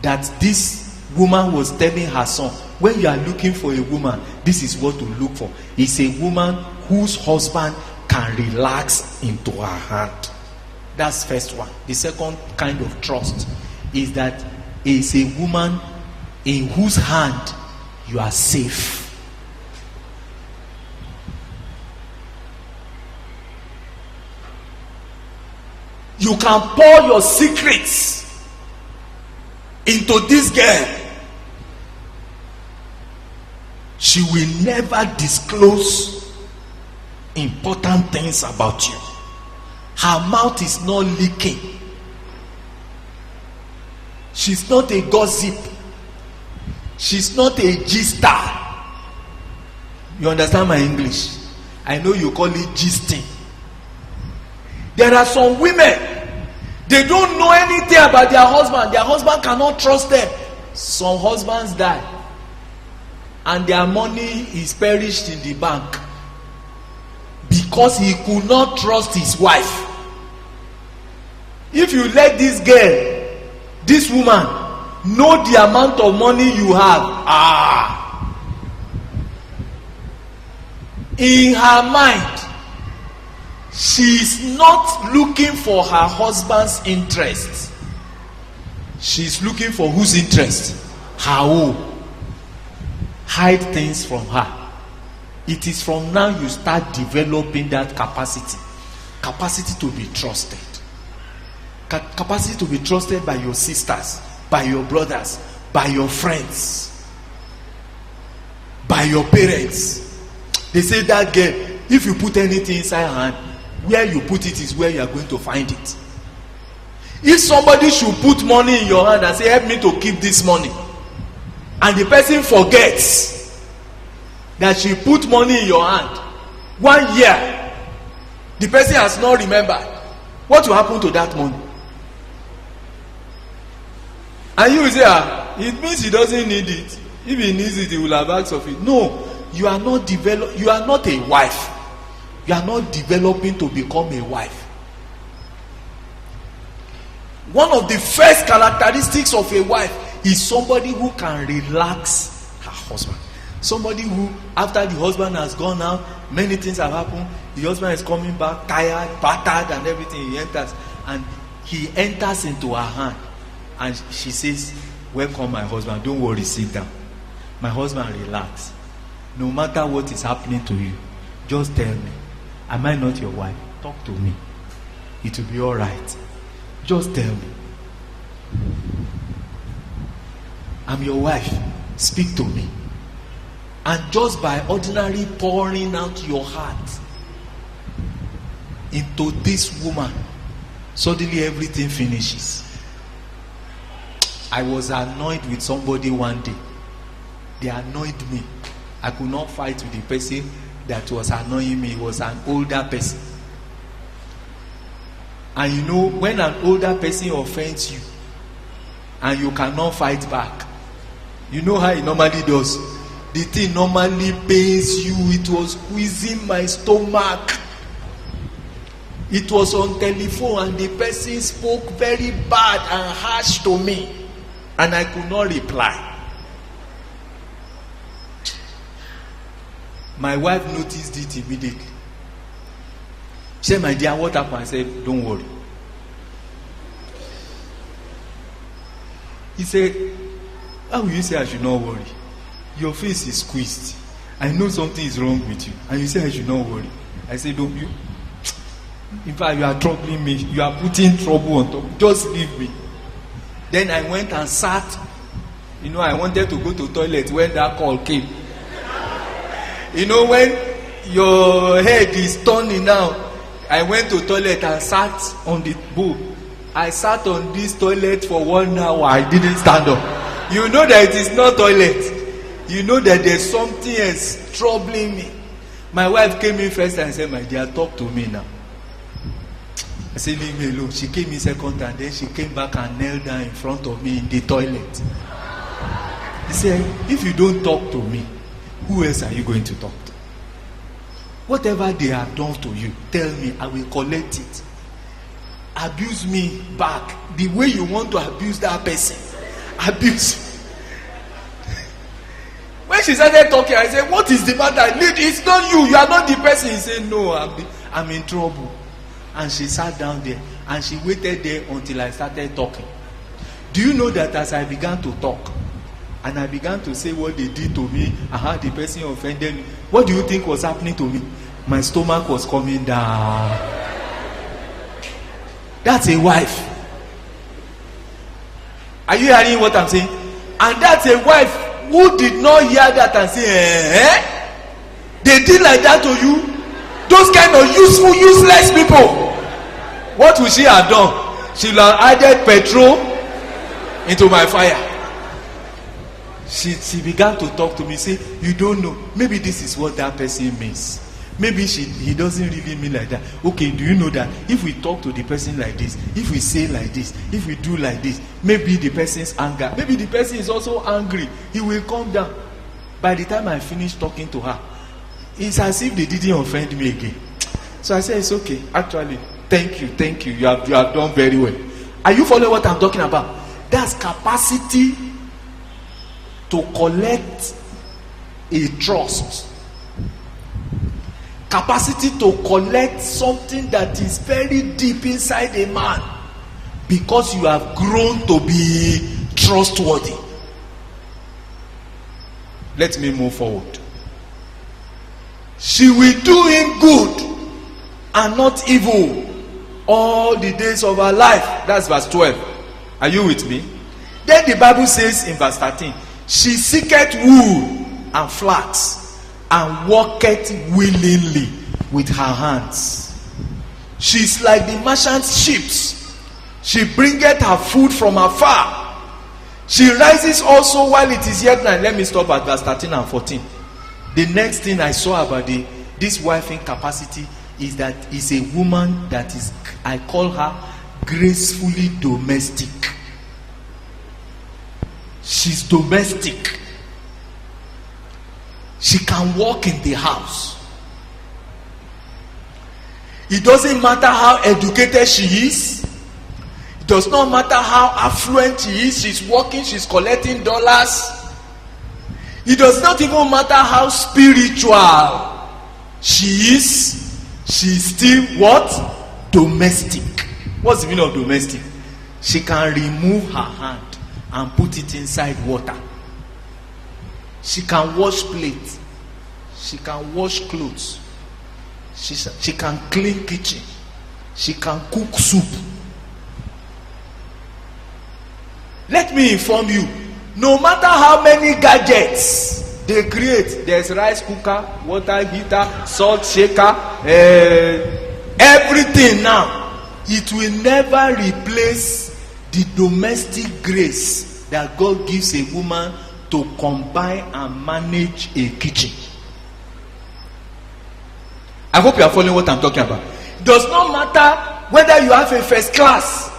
that this woman was telling her son, when you are looking for a woman, this is what to look for. It's a woman whose husband can relax into her hand. That's first one. The second kind of trust is that it's a woman in whose hand you are safe. You can pour your secrets into this girl. She will never disclose important things about you. Her mouth is not leaking. She's not a gossip. She's not a G-star. You understand my English? I know you call it gisting. There are some women, they don't know anything about their husband. Their husband cannot trust them. Some husbands die and their money is perished in the bank because he could not trust his wife. If you let this girl, this woman, know the amount of money you have, in her mind, she is not looking for her husband's interest. She is looking for whose interest? Her own. Hide things from her. It is from now you start developing that capacity to be trusted, capacity to be trusted by your sisters, by your brothers, by your friends, by your parents. They say that girl, if you put anything inside her hand, where you put it is where you are going to find it. If somebody should put money in your hand and say, help me to keep this money, and the person forgets that she put money in your hand 1 year, the person has not remembered, what will happen to that money? And you will say, it means he doesn't need it. If he needs it, he will have asked of it. No, you are not a wife. You are not developing to become a wife. One of the first characteristics of a wife is somebody who can relax her husband. Somebody who, after the husband has gone out, many things have happened, the husband is coming back tired, battered and everything. He enters into her hand and she says, welcome my husband, don't worry, sit down. My husband, relax. No matter what is happening to you, just tell me, am I not your wife? Talk to me. It will be all right. Just tell me. I'm your wife. Speak to me. And just by ordinary pouring out your heart into this woman, suddenly everything finishes. I was annoyed with somebody one day. They annoyed me. I could not fight with the person that was annoying me. It was an older person. And you know, when an older person offends you and you cannot fight back, you know how it normally does. The thing normally pains you. It was squeezing my stomach. It was on telephone and the person spoke very bad and harsh to me and I could not reply. My wife noticed it immediately. She said, my dear, what happened? I said, don't worry. He said, how will you say I should not worry? Your face is squeezed. I know something is wrong with you. And you say I should not worry. I said, don't you? In fact, you are troubling me. You are putting trouble on top. Just leave me. Then I went and sat. You know, I wanted to go to the toilet when that call came. You know, when your head is turning now, I went to the toilet and sat on the bowl. I sat on this toilet for 1 hour. I didn't stand up. You know that it is not toilet. You know that there's something else troubling me. My wife came in first and said, my dear, talk to me now. I said, leave me alone. She came in second and then she came back and knelt down in front of me in the toilet. He said, if you don't talk to me, who else are you going to talk to? Whatever they have done to you, tell me, I will collect it. Abuse me back the way you want to abuse that person. Abuse. When she started talking, I said, what is the matter? It's not you. You are not the person. He said, no, I'm in trouble. And she sat down there and she waited there until I started talking. Do you know that as I began to talk and I began to say what they did to me and how the person offended me, what do you think was happening to me? My stomach was coming down. That's a wife. Are you hearing what I'm saying? And that's a wife who did not hear that and say, they did like that to you. Those kind of useful, useless people. What will she have done? She will have added petrol into my fire. She began to talk to me, say, you don't know, maybe this is what that person means. Maybe he doesn't really mean like that. Okay, do you know that if we talk to the person like this, if we say like this, if we do like this, maybe the person's anger, maybe the person is also angry, he will calm down. By the time I finish talking to her, it's as if they didn't offend me again. So I said, it's okay. Actually, thank you. You have done very well. Are you following what I'm talking about? That's capacity to collect a trust. Capacity to collect something that is very deep inside a man, because you have grown to be trustworthy. Let me move forward. She will do him good and not evil all the days of her life. That's verse 12. Are you with me? Then the Bible says in verse 13, she seeketh wool and flax, and walketh willingly with her hands. She is like the merchant's ships. She bringeth her food from afar. She rises also while it is yet night. Let me stop at verse 13 and 14. The next thing I saw about this wife in capacity is that is a woman that is, I call her gracefully domestic. She's domestic. She can walk in the house. It doesn't matter how educated she is. It does not matter how affluent she is. She's working, she's collecting dollars. It does not even matter how spiritual she is. She's still what? Domestic. What's the meaning of domestic? She can remove her hand and put it inside water. She can wash plates. She can wash clothes. She can clean kitchen. She can cook soup. Let me inform you, no matter how many gadgets they create, there's rice cooker, water heater, salt shaker, everything now, it will never replace the domestic grace that God gives a woman to combine and manage a kitchen. I hope you are following what I'm talking about. It does not matter whether you have a first class.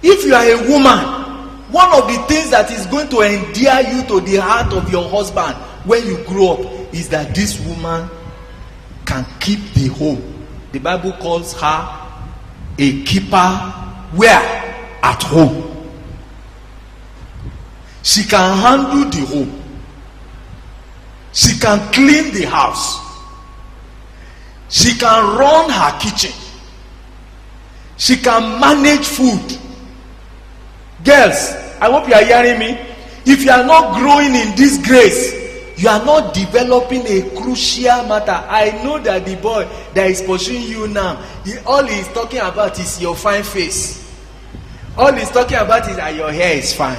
If you are a woman, one of the things that is going to endear you to the heart of your husband when you grow up is that this woman can keep the home. The Bible calls her a keeper where? At home. She can handle the home. She can clean the house. She can run her kitchen. She can manage food. Girls, I hope you are hearing me. If you are not growing in this grace, you are not developing a crucial matter. I know that the boy that is pursuing you now, all he is talking about is your fine face. All he is talking about is that your hair is fine.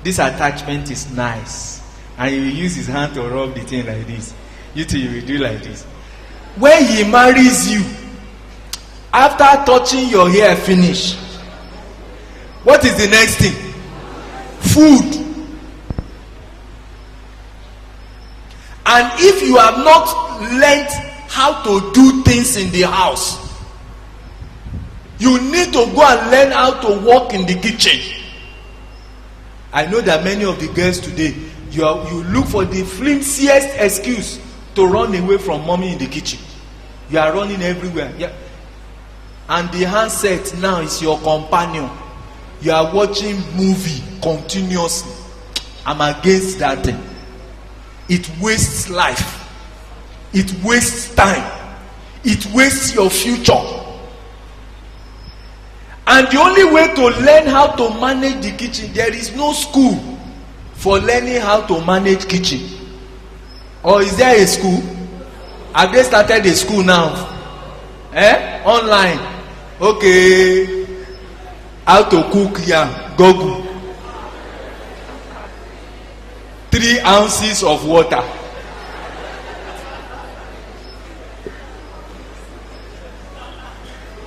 This attachment is nice. And he will use his hand to rub the thing like this. You too, you will do like this. When he marries you, after touching your hair finish, what is the next thing? Food. And if you have not learned how to do things in the house, you need to go and learn how to work in the kitchen. I know that many of the girls today, you look for the flimsiest excuse to run away from mommy in the kitchen. You are running everywhere. Yeah. And the handset now is your companion. You are watching movie continuously. I'm against that thing. It wastes life. It wastes time. It wastes your future. And the only way to learn how to manage the kitchen, there is no school for learning how to manage kitchen. Or is there a school? Have they started a school now? Online. Okay, how to cook yam, Google. 3 ounces of water.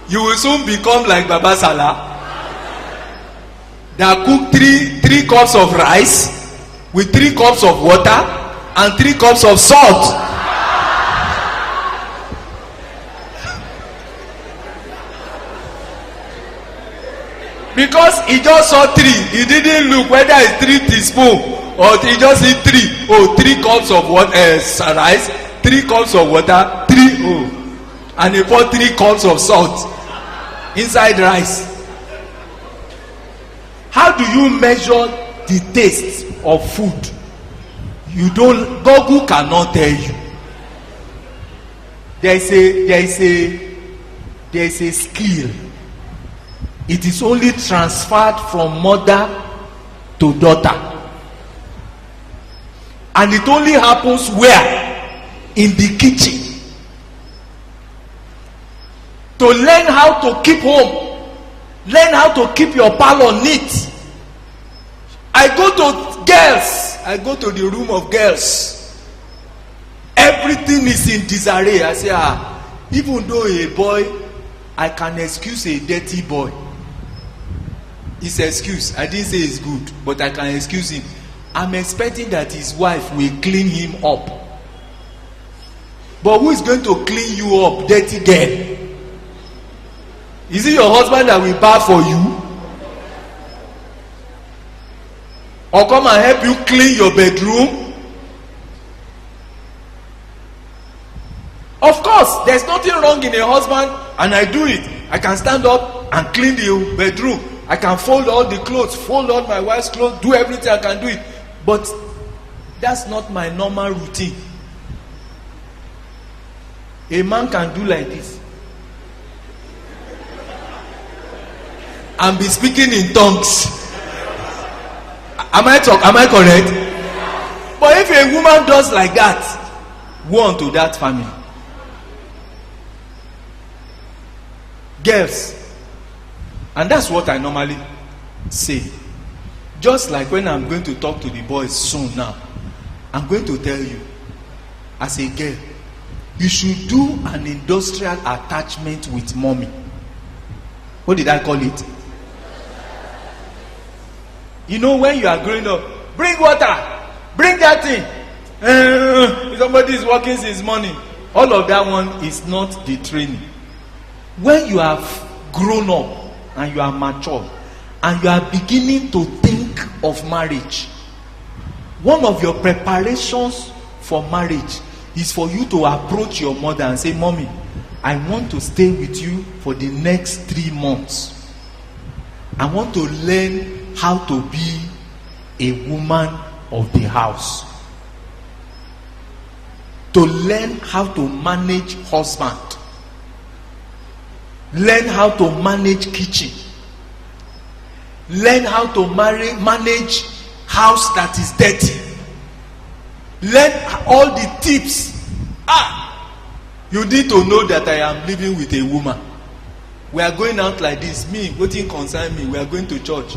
You will soon become like Baba Salah that cook three cups of rice with 3 cups of water and 3 cups of salt. Because he just saw 3, he didn't look whether it's 3 teaspoons or he just see 3. Oh, 3 cups of water, rice, 3 cups of water, 3 and he pour 3 cups of salt inside rice. How do you measure the taste of food? You don't. Google cannot tell you. There is a skill. It is only transferred from mother to daughter, and it only happens where? In the kitchen. To learn how to keep home, learn how to keep your parlor neat. I go to the room of girls. Everything is in disarray. I say, even though a boy, I can excuse a dirty boy. It's excuse. I didn't say it's good, but I can excuse him. I'm expecting that his wife will clean him up. But who is going to clean you up, dirty girl? Is it your husband that will bath for you? Or come and help you clean your bedroom? Of course, there's nothing wrong in a husband, and I do it. I can stand up and clean the bedroom. I can fold all the clothes, fold all my wife's clothes, do everything I can do it. But that's not my normal routine. A man can do like this and be speaking in tongues. Am I correct? But if a woman does like that, woe unto that family. Girls, and that's what I normally say. Just like when I'm going to talk to the boys soon now, I'm going to tell you, as a girl, you should do an industrial attachment with mommy. What did I call it? You know, when you are growing up, bring water, bring that thing. Somebody is working since morning. All of that one is not the training. When you have grown up and you are mature and you are beginning to think of marriage, one of your preparations for marriage is for you to approach your mother and say, Mommy, I want to stay with you for the next 3 months. I want to learn how to be a woman of the house, to learn how to manage husband, learn how to manage kitchen, learn how to manage house that is dirty, learn all the tips. You need to know that I am living with a woman. We are going out like this. Me, wetin concern me? We are going to church.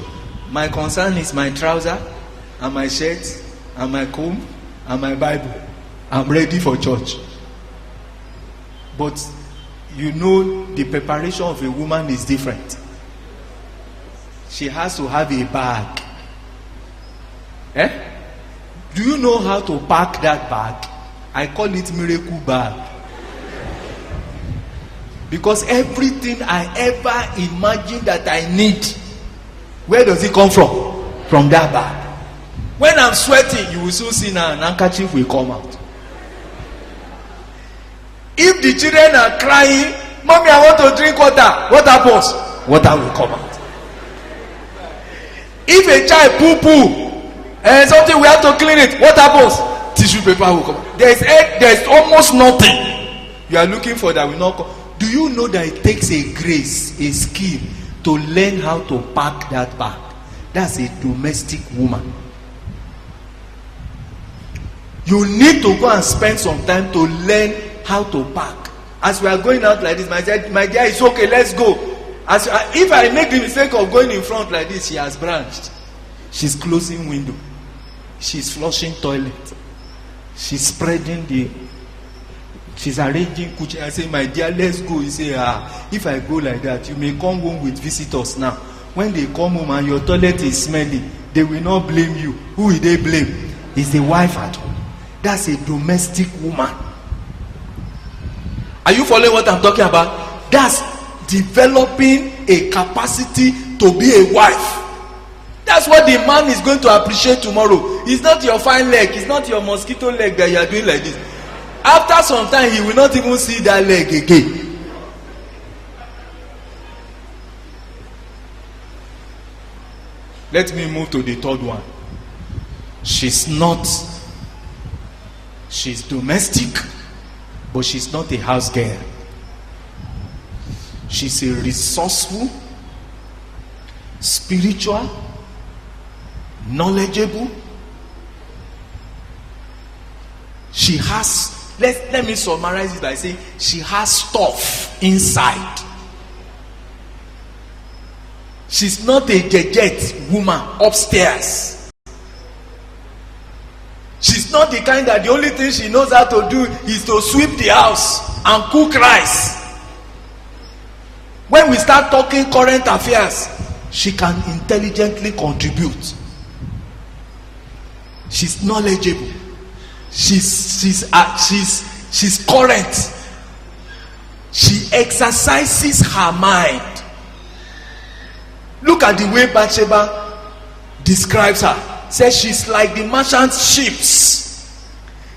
My concern is my trouser and my shirt and my comb and my Bible. I'm ready for church. But you know, the preparation of a woman is different. She has to have a bag. Do you know how to pack that bag? I call it miracle bag. Because everything I ever imagined that I need, where does it come from? From that bag. When I'm sweating, you will soon see now an handkerchief will come out. If the children are crying, Mommy, I want to drink water, what happens? Water will come out. If a child poo and something, we have to clean it, what happens? Tissue paper will come out. There's almost nothing you are looking for that will not come. Do you know that it takes a grace, a skill, to learn how to pack that bag? That's a domestic woman. You need to go and spend some time to learn how to pack. As we are going out like this, my dear, it's okay, let's go. If I make the mistake of going in front like this, she has branched. She's closing window. She's flushing toilet. She's spreading she's arranging kitchen. I say, my dear, let's go. You say, if I go like that, you may come home with visitors now. When they come home and your toilet is smelling, they will not blame you. Who will they blame? It's the wife at home. That's a domestic woman. Are you following what I'm talking about? That's developing a capacity to be a wife. That's what the man is going to appreciate tomorrow. It's not your fine leg. It's not your mosquito leg that you are doing like this. After some time, he will not even see that leg again. Let me move to the third one. She's domestic, but she's not a house girl. She's a resourceful, spiritual, knowledgeable. She has, let me summarize it by saying, she has stuff inside. She's not a jejet woman upstairs. She's not the kind that the only thing she knows how to do is to sweep the house and cook rice. When we start talking current affairs, she can intelligently contribute. She's knowledgeable. She's current. She exercises her mind. Look at the way Bathsheba describes her. Says she's like the merchant ships.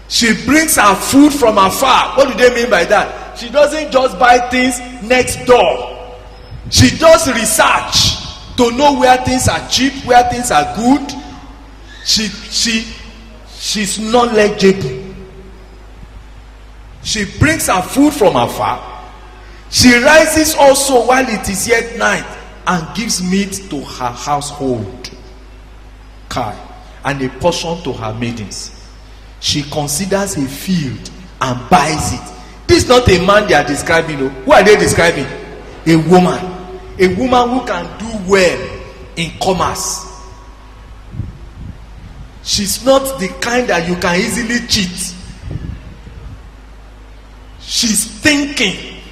She brings her food from afar. What do they mean by that? She doesn't just buy things next door. She does research to know where things are cheap, where things are good. She's knowledgeable. She brings her food from afar. She rises also while it is yet night and gives meat to her household, and a portion to her maidens. She considers a field and buys it. This is not a man they are describing. Who are they describing? A woman. A woman who can do well in commerce. She's not the kind that you can easily cheat. She's thinking.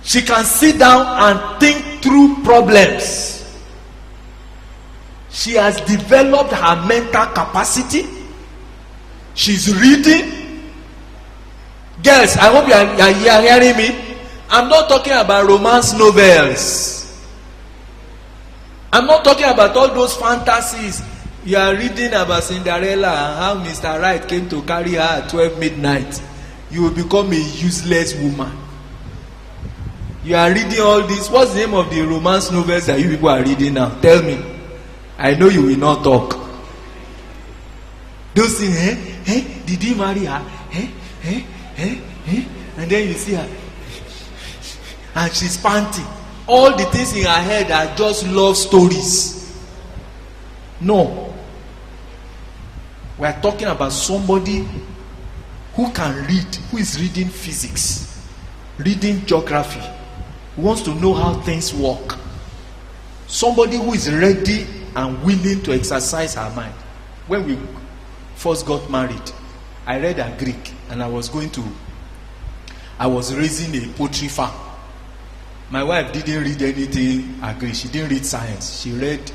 She can sit down and think through problems. She has developed her mental capacity. She's reading. Girls, I hope you are hearing me. I'm not talking about romance novels. I'm not talking about all those fantasies. You are reading about Cinderella and how Mr. Right came to carry her at 12 midnight. You will become a useless woman. You are reading all this. What's the name of the romance novels that you people are reading now? Tell me. I know you will not talk. Those things, did he marry her? And then you see her. And she's panting. All the things in her head are just love stories. No. We are talking about somebody who can read, who is reading physics, reading geography, who wants to know how things work. Somebody who is ready and willing to exercise her mind. When we first got married, I read a Greek and I was raising a poultry farm. My wife didn't read anything Greek. She didn't read science. She read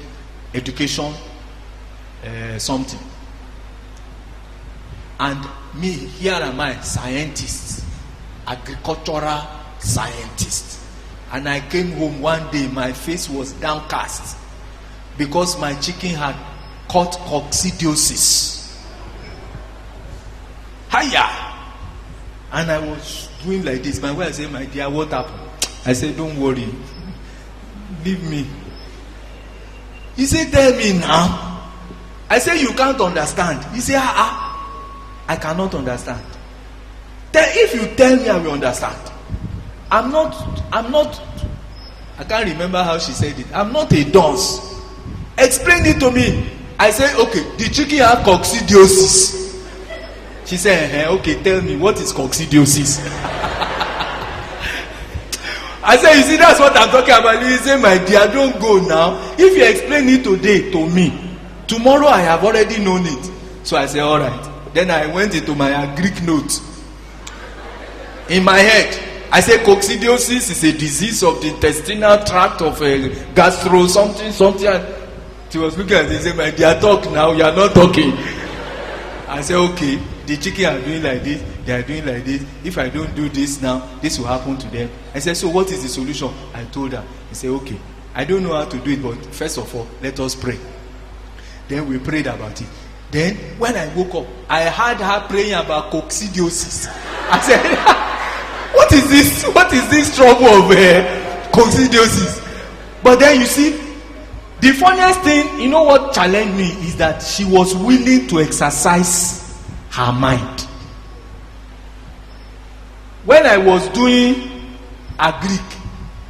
education, something. And me, here am I, scientist, agricultural scientist. And I came home one day, my face was downcast because my chicken had caught coccidiosis. Hiya! And I was doing like this. My wife said, my dear, what happened? I said, don't worry. Leave me. He said, tell me now. I said, you can't understand. He said, I cannot understand. If you tell me, I will understand. I'm not, I can't remember how she said it. I'm not a dunce. Explain it to me. I said, okay, the chicken have coccidiosis. She said, okay, tell me, what is coccidiosis? I said, you see, that's what I'm talking about. He said, my dear, don't go now. If you explain it today to me, tomorrow I have already known it. So I said, all right. Then I went into my Greek notes. In my head, I said, coccidiosis is a disease of the intestinal tract of a gastro something. She was looking at it and said, my dear, talk now. You are not talking. I said, okay. The chicken are doing like this, they are doing like this. If I don't do this now, this will happen to them. I said, so what is the solution? I told her. He said, okay, I don't know how to do it, but first of all, let us pray. Then we prayed about it. Then when I woke up, I heard her praying about coccidiosis. I said, what is this? What is this trouble of coccidiosis? But then you see, the funniest thing, you know what challenged me is that she was willing to exercise her mind. When I was doing agric,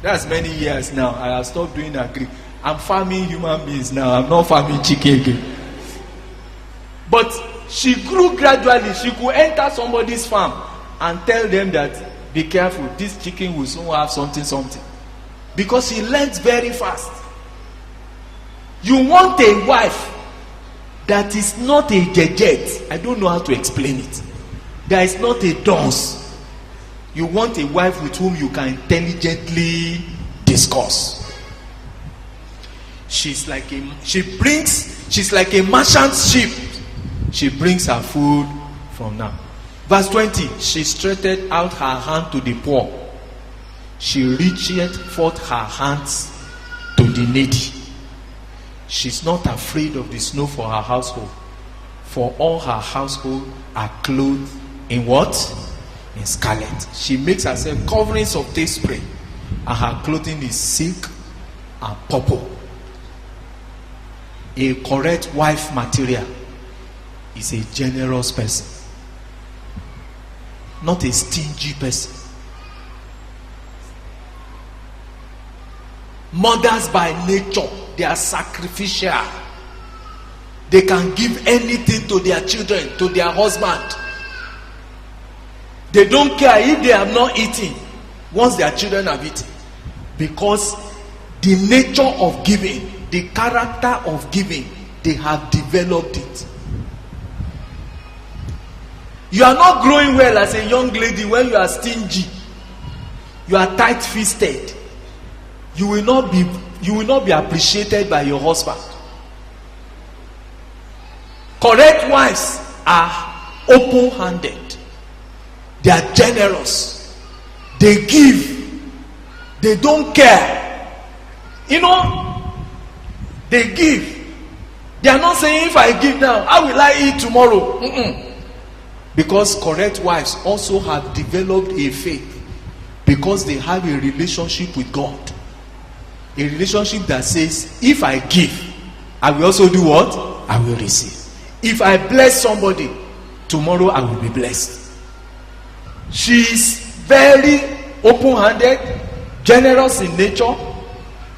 that's many years now, I have stopped doing agric. I'm farming human beings now. I'm not farming chicken again. But she grew gradually. She could enter somebody's farm and tell them that, be careful, this chicken will soon have something. Because she learns very fast. You want a wife that is not a jejet. I don't know how to explain it. That is not a dunce. You want a wife with whom you can intelligently discuss. She's like a merchant ship. She brings her food from now. Verse 20. She stretched out her hand to the poor. She reached forth her hands to the needy. She's not afraid of the snow for her household, for all her household are clothed in what? In scarlet. She makes herself coverings of day spray, and her clothing is silk and purple. A correct wife material is a generous person, not a stingy person. Mothers by nature, they are sacrificial. They can give anything to their children, to their husband. They don't care if they have not eaten once their children have eaten, because the nature of giving, the character of giving, they have developed it. You are not growing well as a young lady when you are stingy. You are tight-fisted. You will not be appreciated by your husband. Correct wives are open-handed. They are generous. They give. They don't care. You know, they give. They are not saying, if I give now, how will I eat tomorrow? Because correct wives also have developed a faith, because they have a relationship with God. A relationship that says, if I give, I will also do what? I will receive. If I bless somebody, tomorrow I will be blessed. She is very open-handed, generous in nature.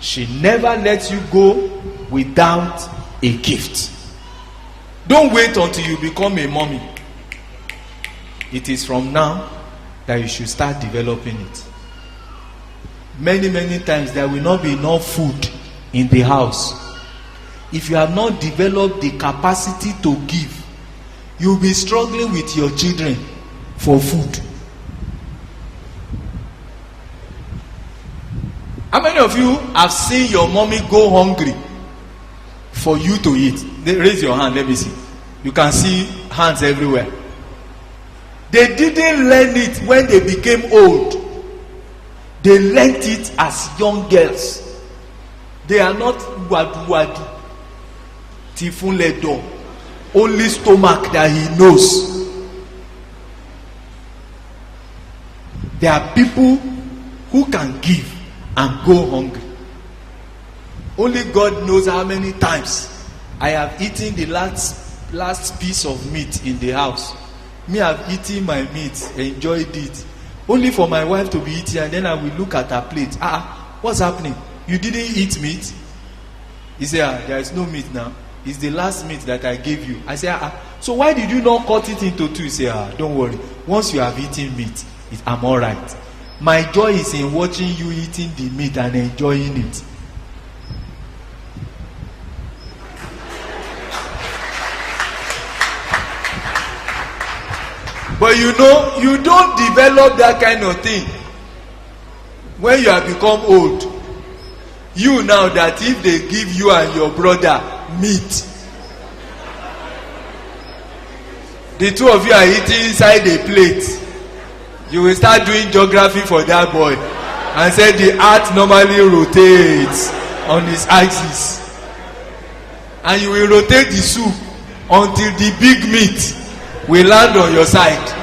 She never lets you go without a gift. Don't wait until you become a mommy. It is from now that you should start developing it. Many times there will not be enough food in the house. If you have not developed the capacity to give, you will be struggling with your children for food. How many of you have seen your mommy go hungry for you to eat? Raise your hand, let me see. You can see hands everywhere. They didn't learn it when they became old. They learned it as young girls. They are not wadu, tifun ledo, only stomach that he knows. There are people who can give and go hungry. Only God knows how many times I have eaten the last piece of meat in the house. Me, I've eaten my meat, enjoyed it, only for my wife to be eating, and then I will look at her plate. What's happening? You didn't eat meat? He said, there is no meat now. It's the last meat that I gave you. I said, so why did you not cut it into two? He said, don't worry. Once you have eaten meat, I'm all right. My joy is in watching you eating the meat and enjoying it. But you know, you don't develop that kind of thing when you have become old. You now, that if they give you and your brother meat, the two of you are eating inside a plate, you will start doing geography for that boy and say the earth normally rotates on its axis, and you will rotate the soup until the big meat will land on your side.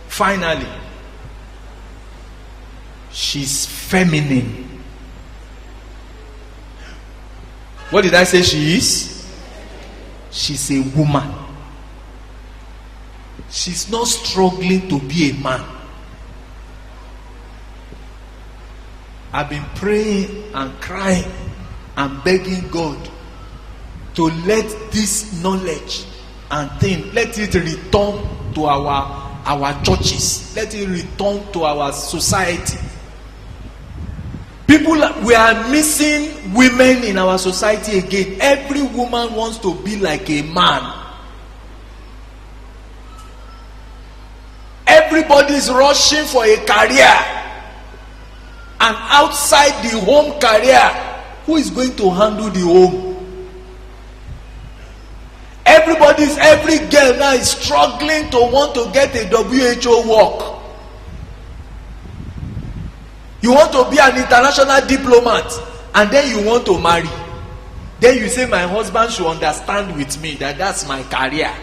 Finally, she's feminine. What did I say she is? She's a woman. She's not struggling to be a man. I've been praying and crying and begging God to let this knowledge and thing, let it return to our churches, let it return to our society. We are missing women in our society again. Every woman wants to be like a man. Everybody is rushing for a career, and outside the home career, who is going to handle the home? Every girl now is struggling to want to get a WHO work. You want to be an international diplomat, and then you want to marry. Then you say, my husband should understand with me that that's my career.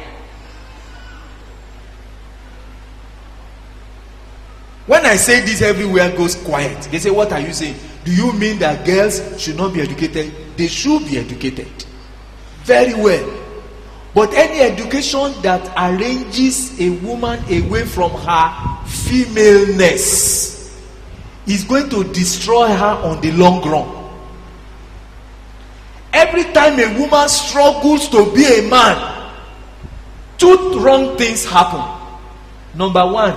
When I say this, everywhere goes quiet. They say, what are you saying? Do you mean that girls should not be educated? They should be educated. Very well. But any education that arranges a woman away from her femaleness is going to destroy her on the long run. Every time a woman struggles to be a man, two wrong things happen. Number one,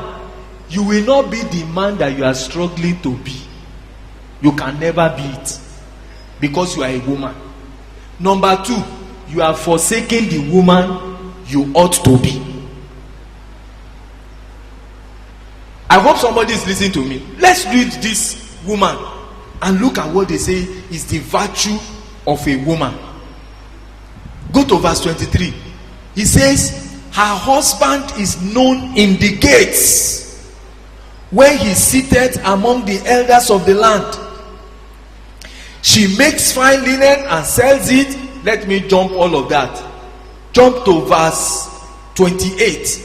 you will not be the man that you are struggling to be. You can never be it because you are a woman. Number two, you are forsaking the woman you ought to be. I hope somebody is listening to me. Let's read this woman and look at what they say is the virtue of a woman. Go to verse 23. He says, her husband is known in the gates, when he seated among the elders of the land. She makes fine linen and sells it. Let me jump all of that. Jump to verse 28.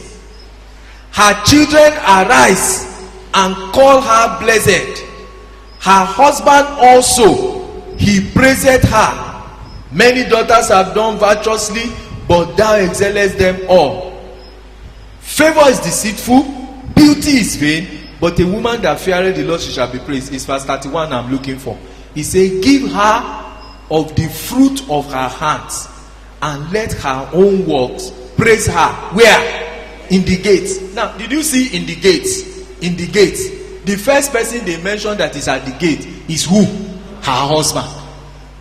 Her children arise and call her blessed. Her husband also, he praiseth her. Many daughters have done virtuously, but thou excellest them all. Favor is deceitful, beauty is vain, but a woman that feareth the Lord, she shall be praised. It's verse 31 I'm looking for. He said, give her of the fruit of her hands, and let her own works praise her. Where? In the gates. Now, did you see in the gates? In the gates. The first person they mentioned that is at the gate is who? Her husband.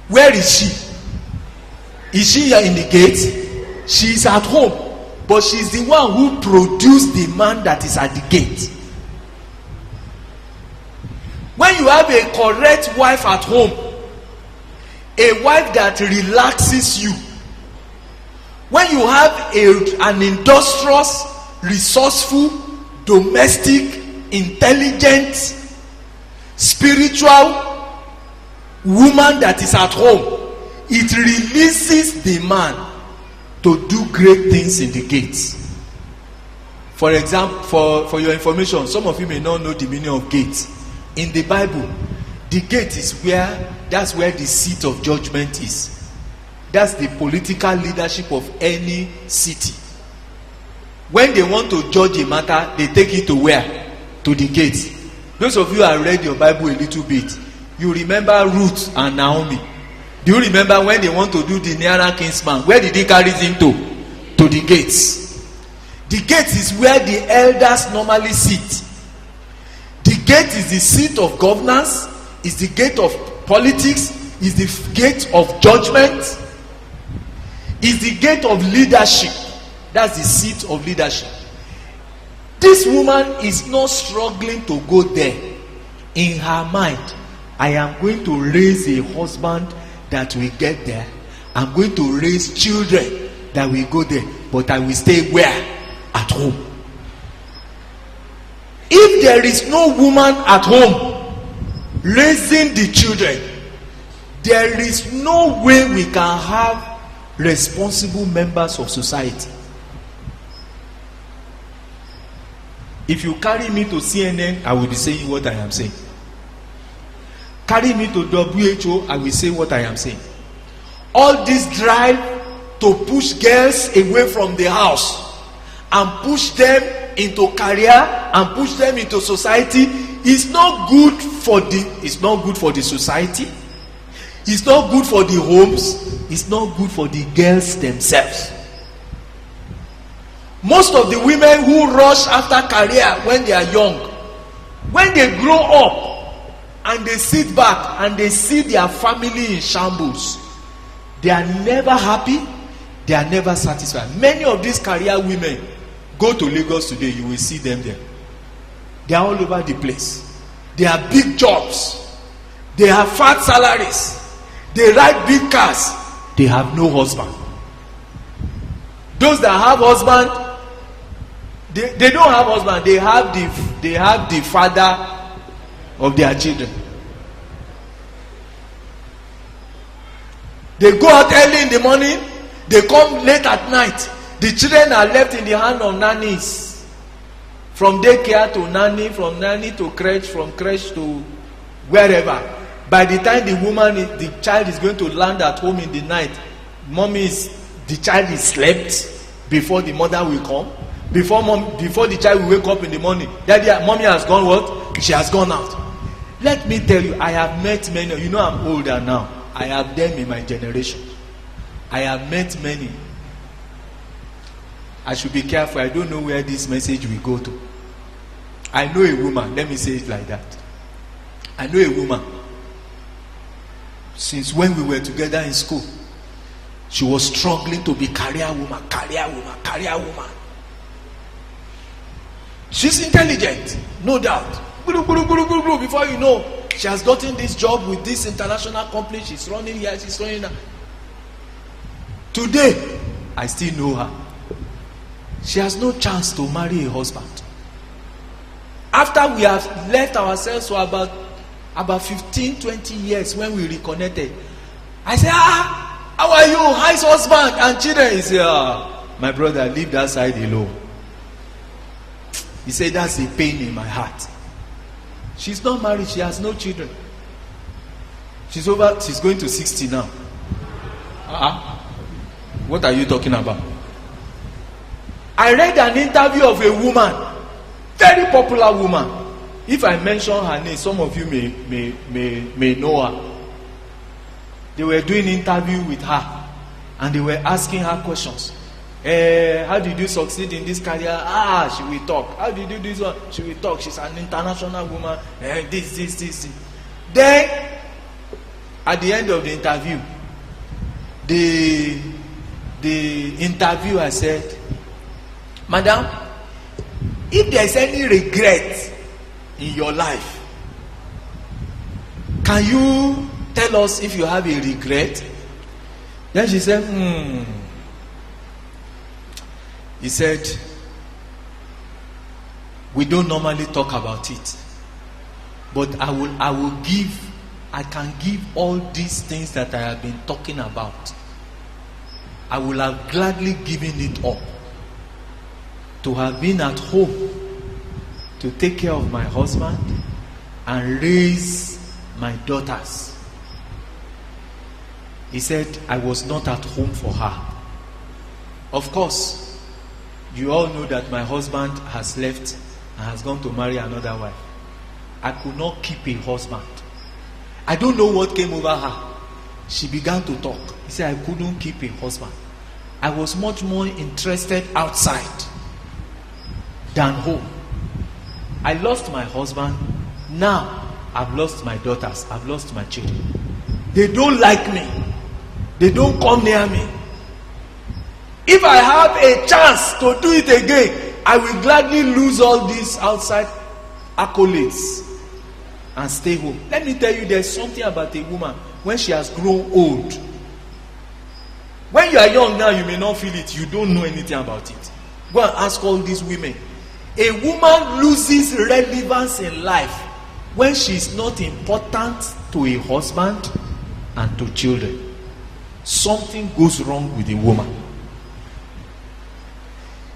Where is she? Is she here in the gate? She is at home, but she is the one who produced the man that is at the gate. When you have a correct wife at home, a wife that relaxes you, when you have an industrious, resourceful, domestic, intelligent, spiritual woman that is at home, it releases the man to do great things in the gates. For example, for your information, some of you may not know the meaning of gates. In the Bible, the gate is that's where the seat of judgment is. That's the political leadership of any city. When they want to judge a matter, they take it to where? To the gate. Those of you who have read your Bible a little bit, you remember Ruth and Naomi. Do you remember when they want to do the nearer kinsman? Where did he carry him to? To the gates. The gate is where the elders normally sit. The gate is the seat of governance, is the gate of politics, is the gate of judgment, is the gate of leadership. That's the seat of leadership. This woman is not struggling to go there. In her mind, I am going to raise a husband that will get there. I'm going to raise children that will go there. But I will stay where? At home. If there is no woman at home raising the children, there is no way we can have responsible members of society. If you carry me to CNN, I will be saying what I am saying. Carry me to WHO, I will say what I am saying. All this drive to push girls away from the house and push them into career and push them into society is not good for the society. It's not good for the homes. It's not good for the girls themselves. Most of the women who rush after career when they are young, when they grow up and they sit back and they see their family in shambles, they are never happy, they are never satisfied. Many of these career women, go to Lagos today, you will see them there. They are all over the place. They have big jobs. They have fat salaries. They ride big cars. They have no husband. Those that have husband, they don't have husband. They have the father of their children. They go out early in the morning. They come late at night. The children are left in the hand of nannies. From daycare to nanny, from nanny to crèche, from crèche to wherever. By the time the child is going to land at home in the night, the child is slept before the mother will come. Before the child will wake up in the morning, mommy has gone what? She has gone out. Let me tell you, I have met many. You know I'm older now. I have them in my generation. I have met many. I should be careful. I don't know where this message will go to. I know a woman. Let me say it like that. I know a woman. Since when we were together in school, she was struggling to be career woman. She's intelligent, no doubt. Before you know, she has gotten this job with this international company. She's running here, she's running there. Today, I still know her. She has no chance to marry a husband. After we have left ourselves for about 15, 20 years when we reconnected, I said, how are you? How's husband and children? He said, my brother, leave that side alone. He said, that's a pain in my heart. She's not married. She has no children. She's going to 60 now. What are you talking about? I read an interview of a woman, very popular woman. If I mention her name, some of you may know her. They were doing an interview with her, and they were asking her questions. How did you succeed in this career? She will talk. How did you do this one? She will talk. She's an international woman. This. Then, at the end of the interview, the interviewer said, Madam, if there is any regret in your life, can you tell us if you have a regret? Then she said, He said, we don't normally talk about it, but I can give all these things that I have been talking about. I will have gladly given it up to have been at home to take care of my husband and raise my daughters. He said, I was not at home for her. Of course, you all know that my husband has left and has gone to marry another wife. I could not keep a husband. I don't know what came over her. She began to talk. He said, I couldn't keep a husband. I was much more interested outside than home. I lost my husband. Now I've lost my daughters. I've lost my children. They don't like me. They don't come near me. If I have a chance to do it again, I will gladly lose all these outside accolades and stay home. Let me tell you, there's something about a woman when she has grown old. When you are young now, you may not feel it. You don't know anything about it. Go and ask all these women. A woman loses relevance in life when she is not important to a husband and to children. Something goes wrong with the woman.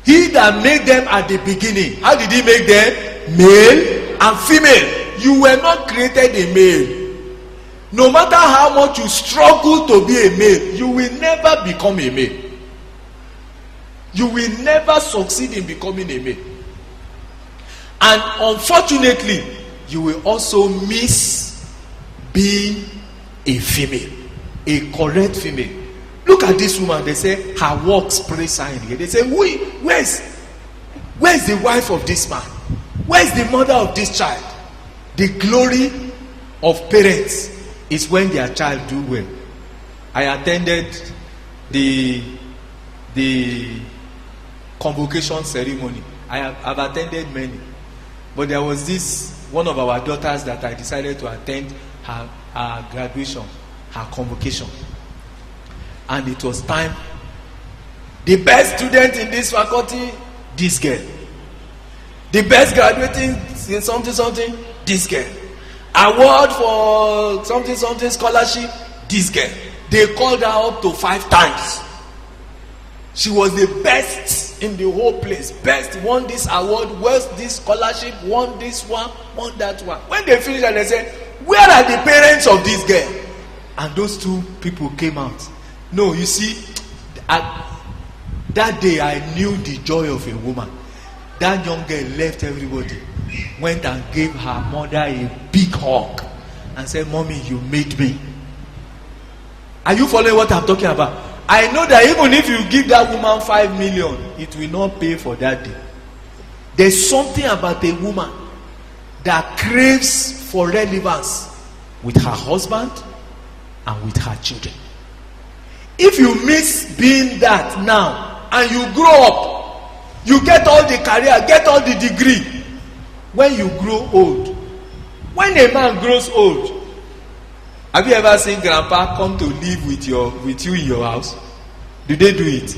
He that made them at the beginning, how did he make them? Male and female. You were not created a male. No matter how much you struggle to be a male, you will never become a male. You will never succeed in becoming a male. And unfortunately, you will also miss being a female, a correct female. Look at this woman. They say her works praise her in here. They say, where's the wife of this man? Where's the mother of this child? The glory of parents is when their child do well. I attended the convocation ceremony. I've attended many, but there was this one of our daughters that I decided to attend her graduation, her convocation. And it was time. The best student in this faculty, this girl. The best graduating something, this girl. Award for something scholarship, this girl. They called her up to 5 times. She was the best in the whole place. Best, won this award, won this scholarship, won this one, won that one. When they finished, they said, where are the parents of this girl? And those 2 people came out. No, you see, that day I knew the joy of a woman. That young girl left everybody, went and gave her mother a big hug and said, Mommy, you made me. Are you following what I'm talking about? I know that even if you give that woman 5 million, it will not pay for that day. There's something about a woman that craves for relevance with her husband and with her children. If you miss being that now and you grow up, you get all the career, get all the degree. When you grow old, when a man grows old, have you ever seen grandpa come to live with you in your house? Do they do it?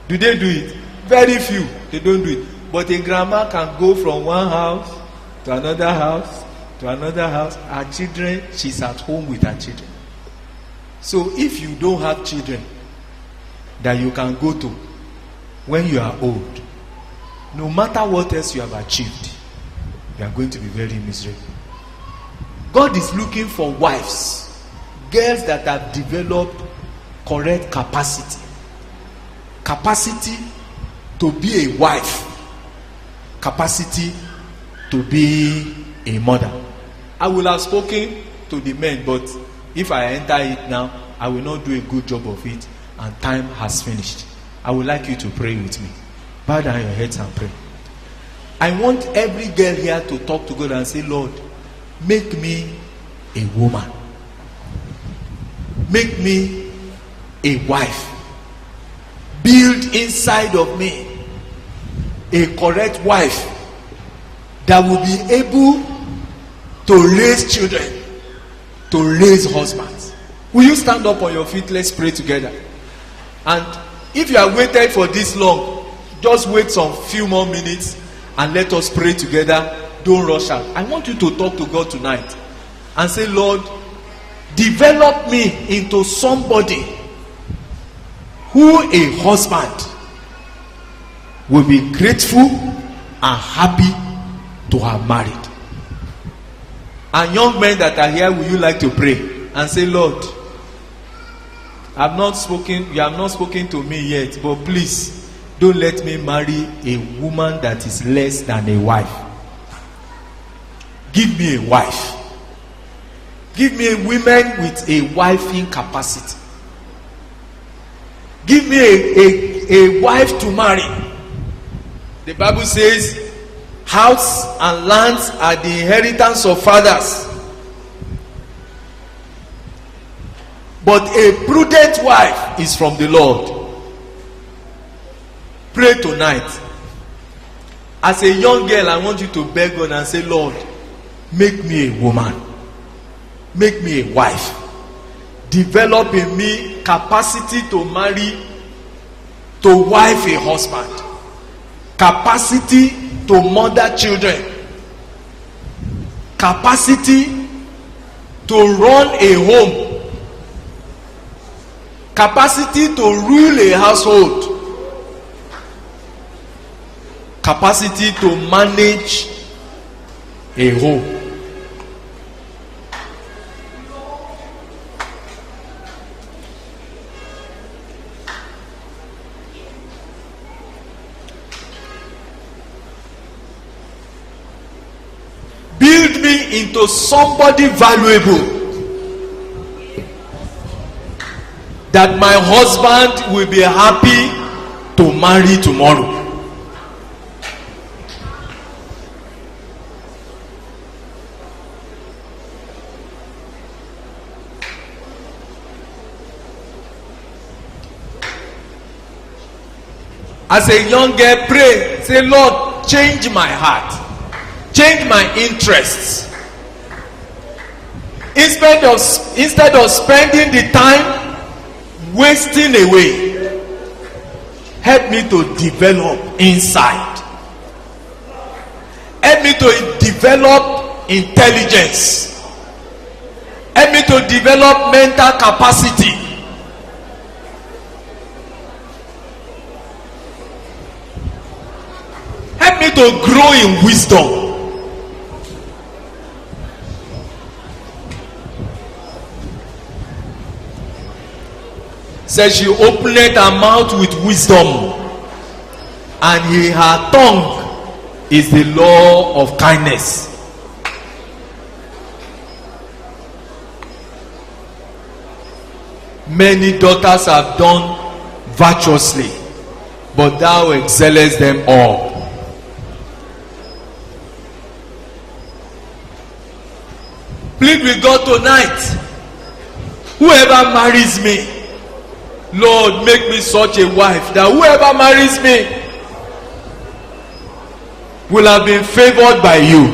Do they do it? Very few. They don't do it. But a grandma can go from one house to another house to another house. Her children, she's at home with her children. So if you don't have children that you can go to when you are old, no matter what else you have achieved, you are going to be very miserable. God is looking for wives, girls that have developed correct capacity to be a wife, capacity to be a mother. I will have spoken to the men, but if I enter it now, I will not do a good job of it, and time has finished. I would like you to pray with me. Bow down your heads and pray. I want every girl here to talk to God and say, Lord, make me a woman. Make me a wife. Build inside of me a correct wife that will be able to raise children, to raise husbands. Will you stand up on your feet? Let's pray together. And if you have waited for this long, just wait some few more minutes and let us pray together. Don't rush out. I want you to talk to God tonight and say, Lord, develop me into somebody who a husband will be grateful and happy to have married. And young men that are here, will you like to pray and say, Lord, you have not spoken to me yet, but please don't let me marry a woman that is less than a wife. Give me a wife. Give me a woman with a wifing capacity. Give me a wife to marry The Bible says, house and lands are the inheritance of fathers. But a prudent wife is from the Lord. Pray tonight. As a young girl, I want you to beg God and say, Lord, make me a woman. Make me a wife. Develop in me capacity to marry, to wife a husband. Capacity to mother children. Capacity to run a home. Capacity to rule a household. Capacity to manage a home. Build me into somebody valuable, that my husband will be happy to marry tomorrow. As a young girl, pray, say, Lord, change my heart, change my interests. Instead of spending the time wasting away, help me to develop inside. Help me to develop intelligence. Help me to develop mental capacity. Help me to grow in wisdom. Says she opened her mouth with wisdom, and in her tongue is the law of kindness. Many daughters have done virtuously, but thou excellest them all. Plead with God tonight. Whoever marries me, Lord, make me such a wife that whoever marries me will have been favored by you.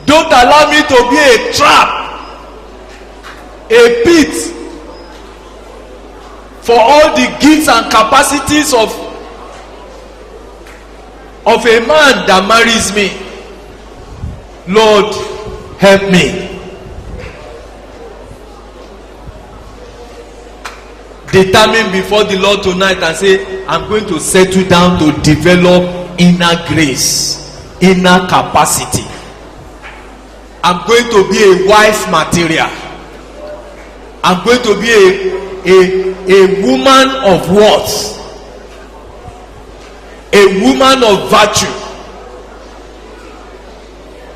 Don't allow me to be a trap, a pit for all the gifts and capacities of a man that marries me. Lord, help me. Determine before the Lord tonight and say, I'm going to settle down to develop inner grace, inner capacity. I'm going to be a wife material. I'm going to be a woman of worth, a woman of virtue.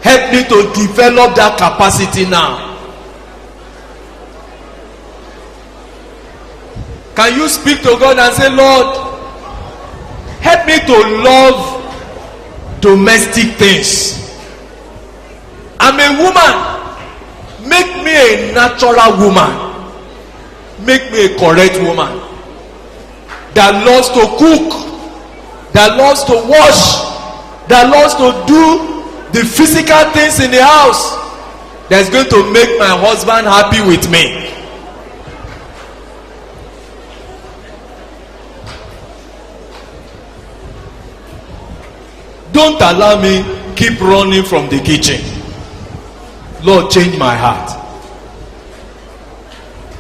Help me to develop that capacity now. Can you speak to God and say, Lord, help me to love domestic things. I'm a woman. Make me a natural woman. Make me a correct woman that loves to cook, that loves to wash, that loves to do the physical things in the house, that's going to make my husband happy with me. Don't allow me keep running from the kitchen. Lord, change my heart.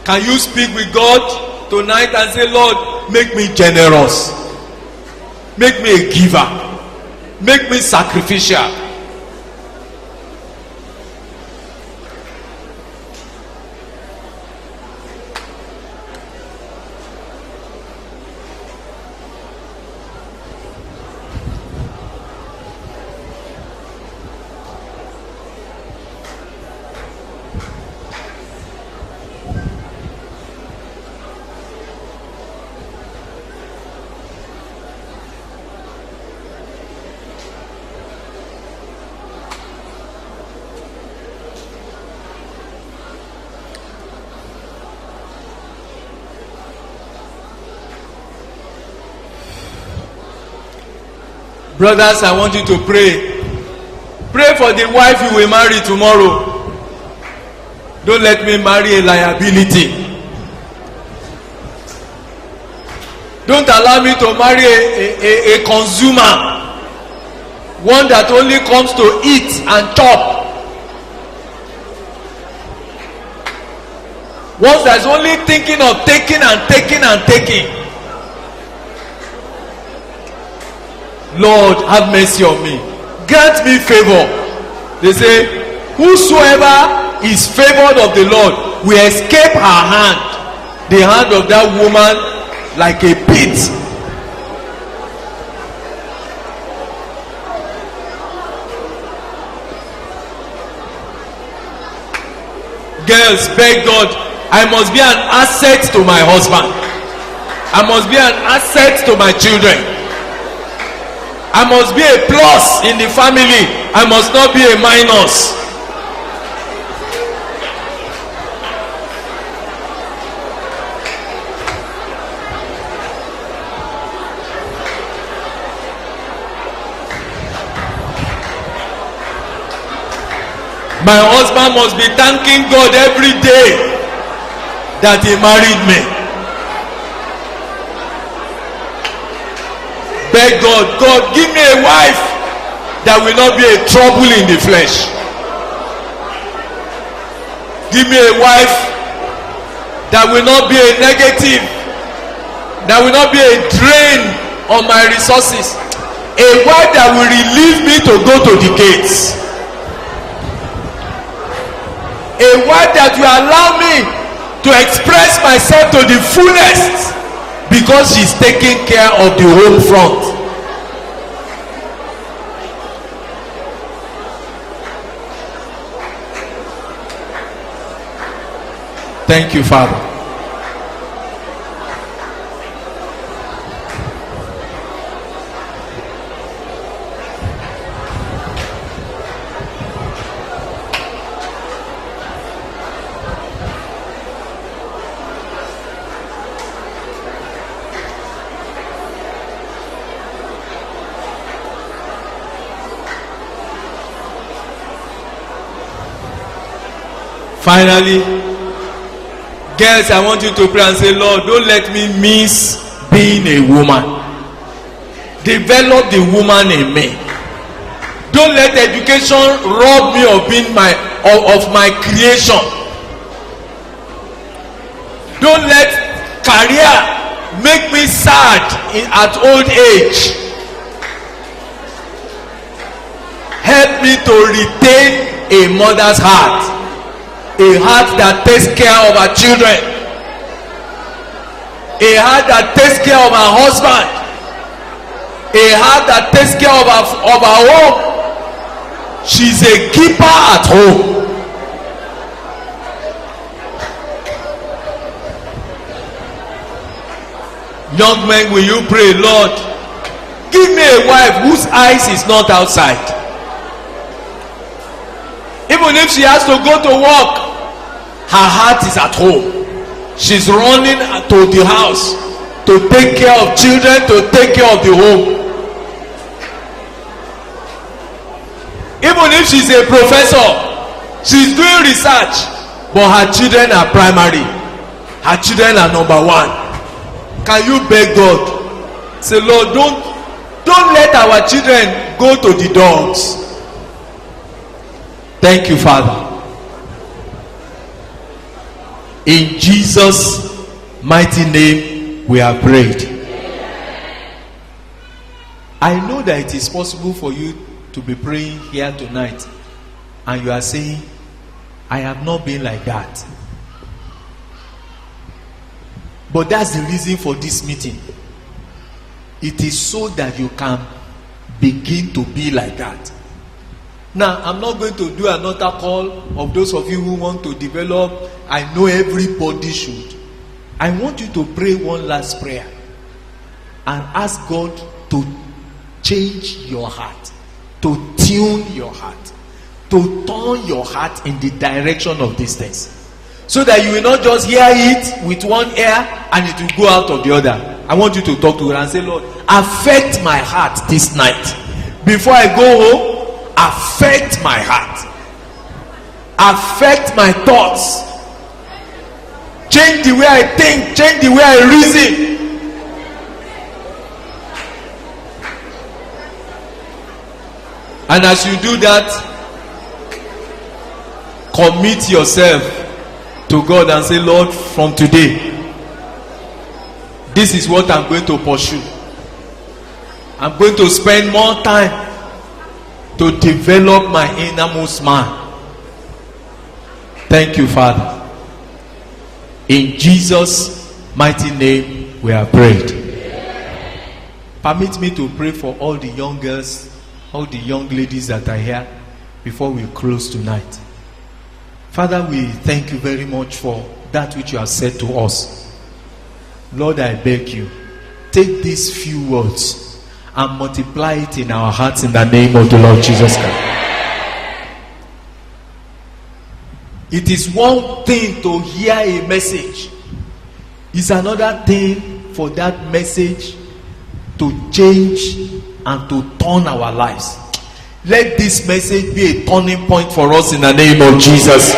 Can you speak with God tonight and say, Lord, make me generous, make me a giver, make me sacrificial. Brothers, I want you to pray. Pray for the wife you will marry tomorrow. Don't let me marry a liability. Don't allow me to marry a consumer. One that only comes to eat and chop. One that's only thinking of taking and taking and taking. Lord, have mercy on me. Grant me favor. They say, whosoever is favored of the Lord will escape her hand. The hand of that woman like a pit. Girls, beg God, I must be an asset to my husband. I must be an asset to my children. I must be a plus in the family. I must not be a minus. My husband must be thanking God every day that he married me. Beg God, God, give me a wife that will not be a trouble in the flesh. Give me a wife that will not be a negative, that will not be a drain on my resources. A wife that will relieve me to go to the gates. A wife that will allow me to express myself to the fullest because she's taking care of the home front. Thank you, Father. Finally, girls, I want you to pray and say, Lord, don't let me miss being a woman. Develop the woman in me. Don't let education rob me of being of my creation. Don't let career make me sad at old age. Help me to retain a mother's heart. A heart that takes care of her children. A heart that takes care of her husband. A heart that takes care of her home. She's a keeper at home. Young men, will you pray, Lord, give me a wife whose eyes is not outside. Even if she has to go to work, her heart is at home. She's running to the house to take care of children, to take care of the home. Even if she's a professor, she's doing research, but her children are primary. Her children are number one. Can you beg God? Say, Lord, don't let our children go to the dogs. Thank you, Father. In Jesus' mighty name we have prayed. I know that it is possible for you to be praying here tonight and you are saying, I have not been like that. But that's the reason for this meeting. It is so that you can begin to be like that. Now, I'm not going to do another call of those of you who want to develop. I know everybody should. I want you to pray one last prayer and ask God to change your heart, to tune your heart, to turn your heart in the direction of these things, so that you will not just hear it with one ear and it will go out of the other. I want you to talk to God and say, Lord, affect my heart this night. before I go home affect my heart, affect my thoughts, change the way I think, change the way I reason. And as you do that, commit yourself to God and say, Lord, from today, this is what I'm going to pursue. I'm going to spend more time to develop my innermost man. Thank you, Father. In Jesus' mighty name we are prayed. Permit me to pray for all the young girls, all the young ladies that are here before we close tonight. Father, we thank you very much for that which you have said to us. Lord, I beg you, take these few words and multiply it in our hearts in the name of the Lord Jesus Christ. It is one thing to hear a message. It's another thing for that message to change and to turn our lives. Let this message be a turning point for us in the name of Jesus.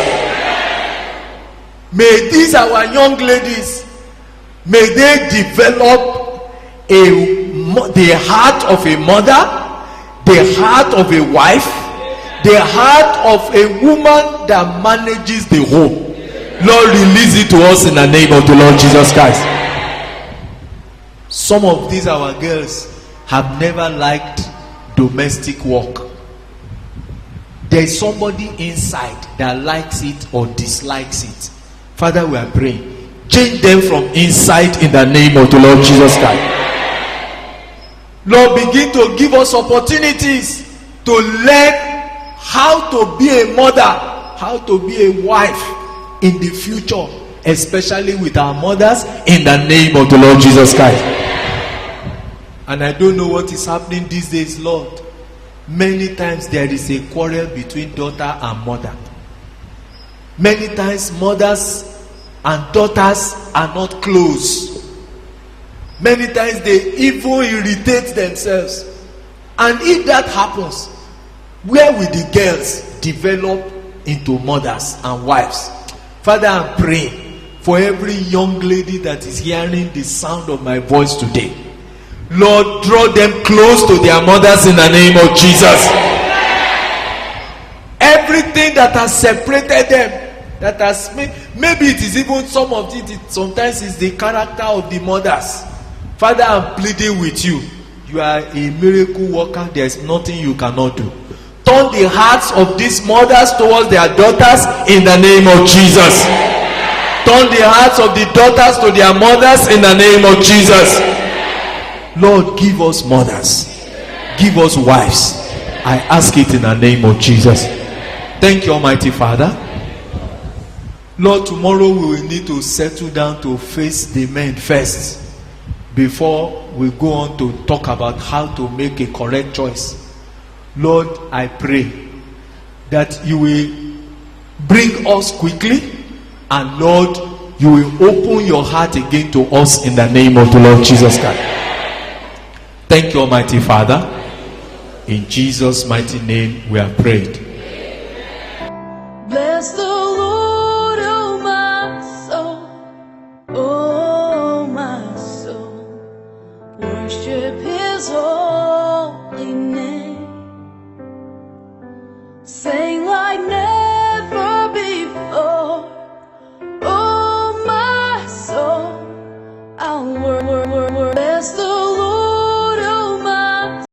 May these our young ladies, may they develop the heart of a mother, the heart of a wife, the heart of a woman that manages the home. Lord, release it to us in the name of the Lord Jesus Christ. Some of these our girls have never liked domestic work. There is somebody inside that likes it or dislikes it. Father, we are praying, change them from inside in the name of the Lord Jesus Christ. Lord, begin to give us opportunities to learn how to be a mother, how to be a wife in the future, especially with our mothers, in the name of the Lord Jesus Christ. And I don't know what is happening these days, Lord. Many times there is a quarrel between daughter and mother. Many times mothers and daughters are not close. Many times they even irritate themselves. And if that happens, where will the girls develop into mothers and wives? Father, I'm praying for every young lady that is hearing the sound of my voice today. Lord, draw them close to their mothers in the name of Jesus. Everything that has separated them, that has maybe it is even some of it, sometimes it's the character of the mothers. Father, I'm pleading with you. You are a miracle worker. There is nothing you cannot do. Turn the hearts of these mothers towards their daughters in the name of Jesus. Turn the hearts of the daughters to their mothers in the name of Jesus. Lord, give us mothers. Give us wives. I ask it in the name of Jesus. Thank you, Almighty Father. Lord, tomorrow we will need to settle down to face the men first before we go on to talk about how to make a correct choice. Lord, I pray that you will bring us quickly, and Lord, you will open your heart again to us in the name of the Lord Jesus Christ. Thank you, Almighty Father. In Jesus' mighty name we have prayed. Bless the Lord, oh my soul, oh my soul. Worship his holy name. Sing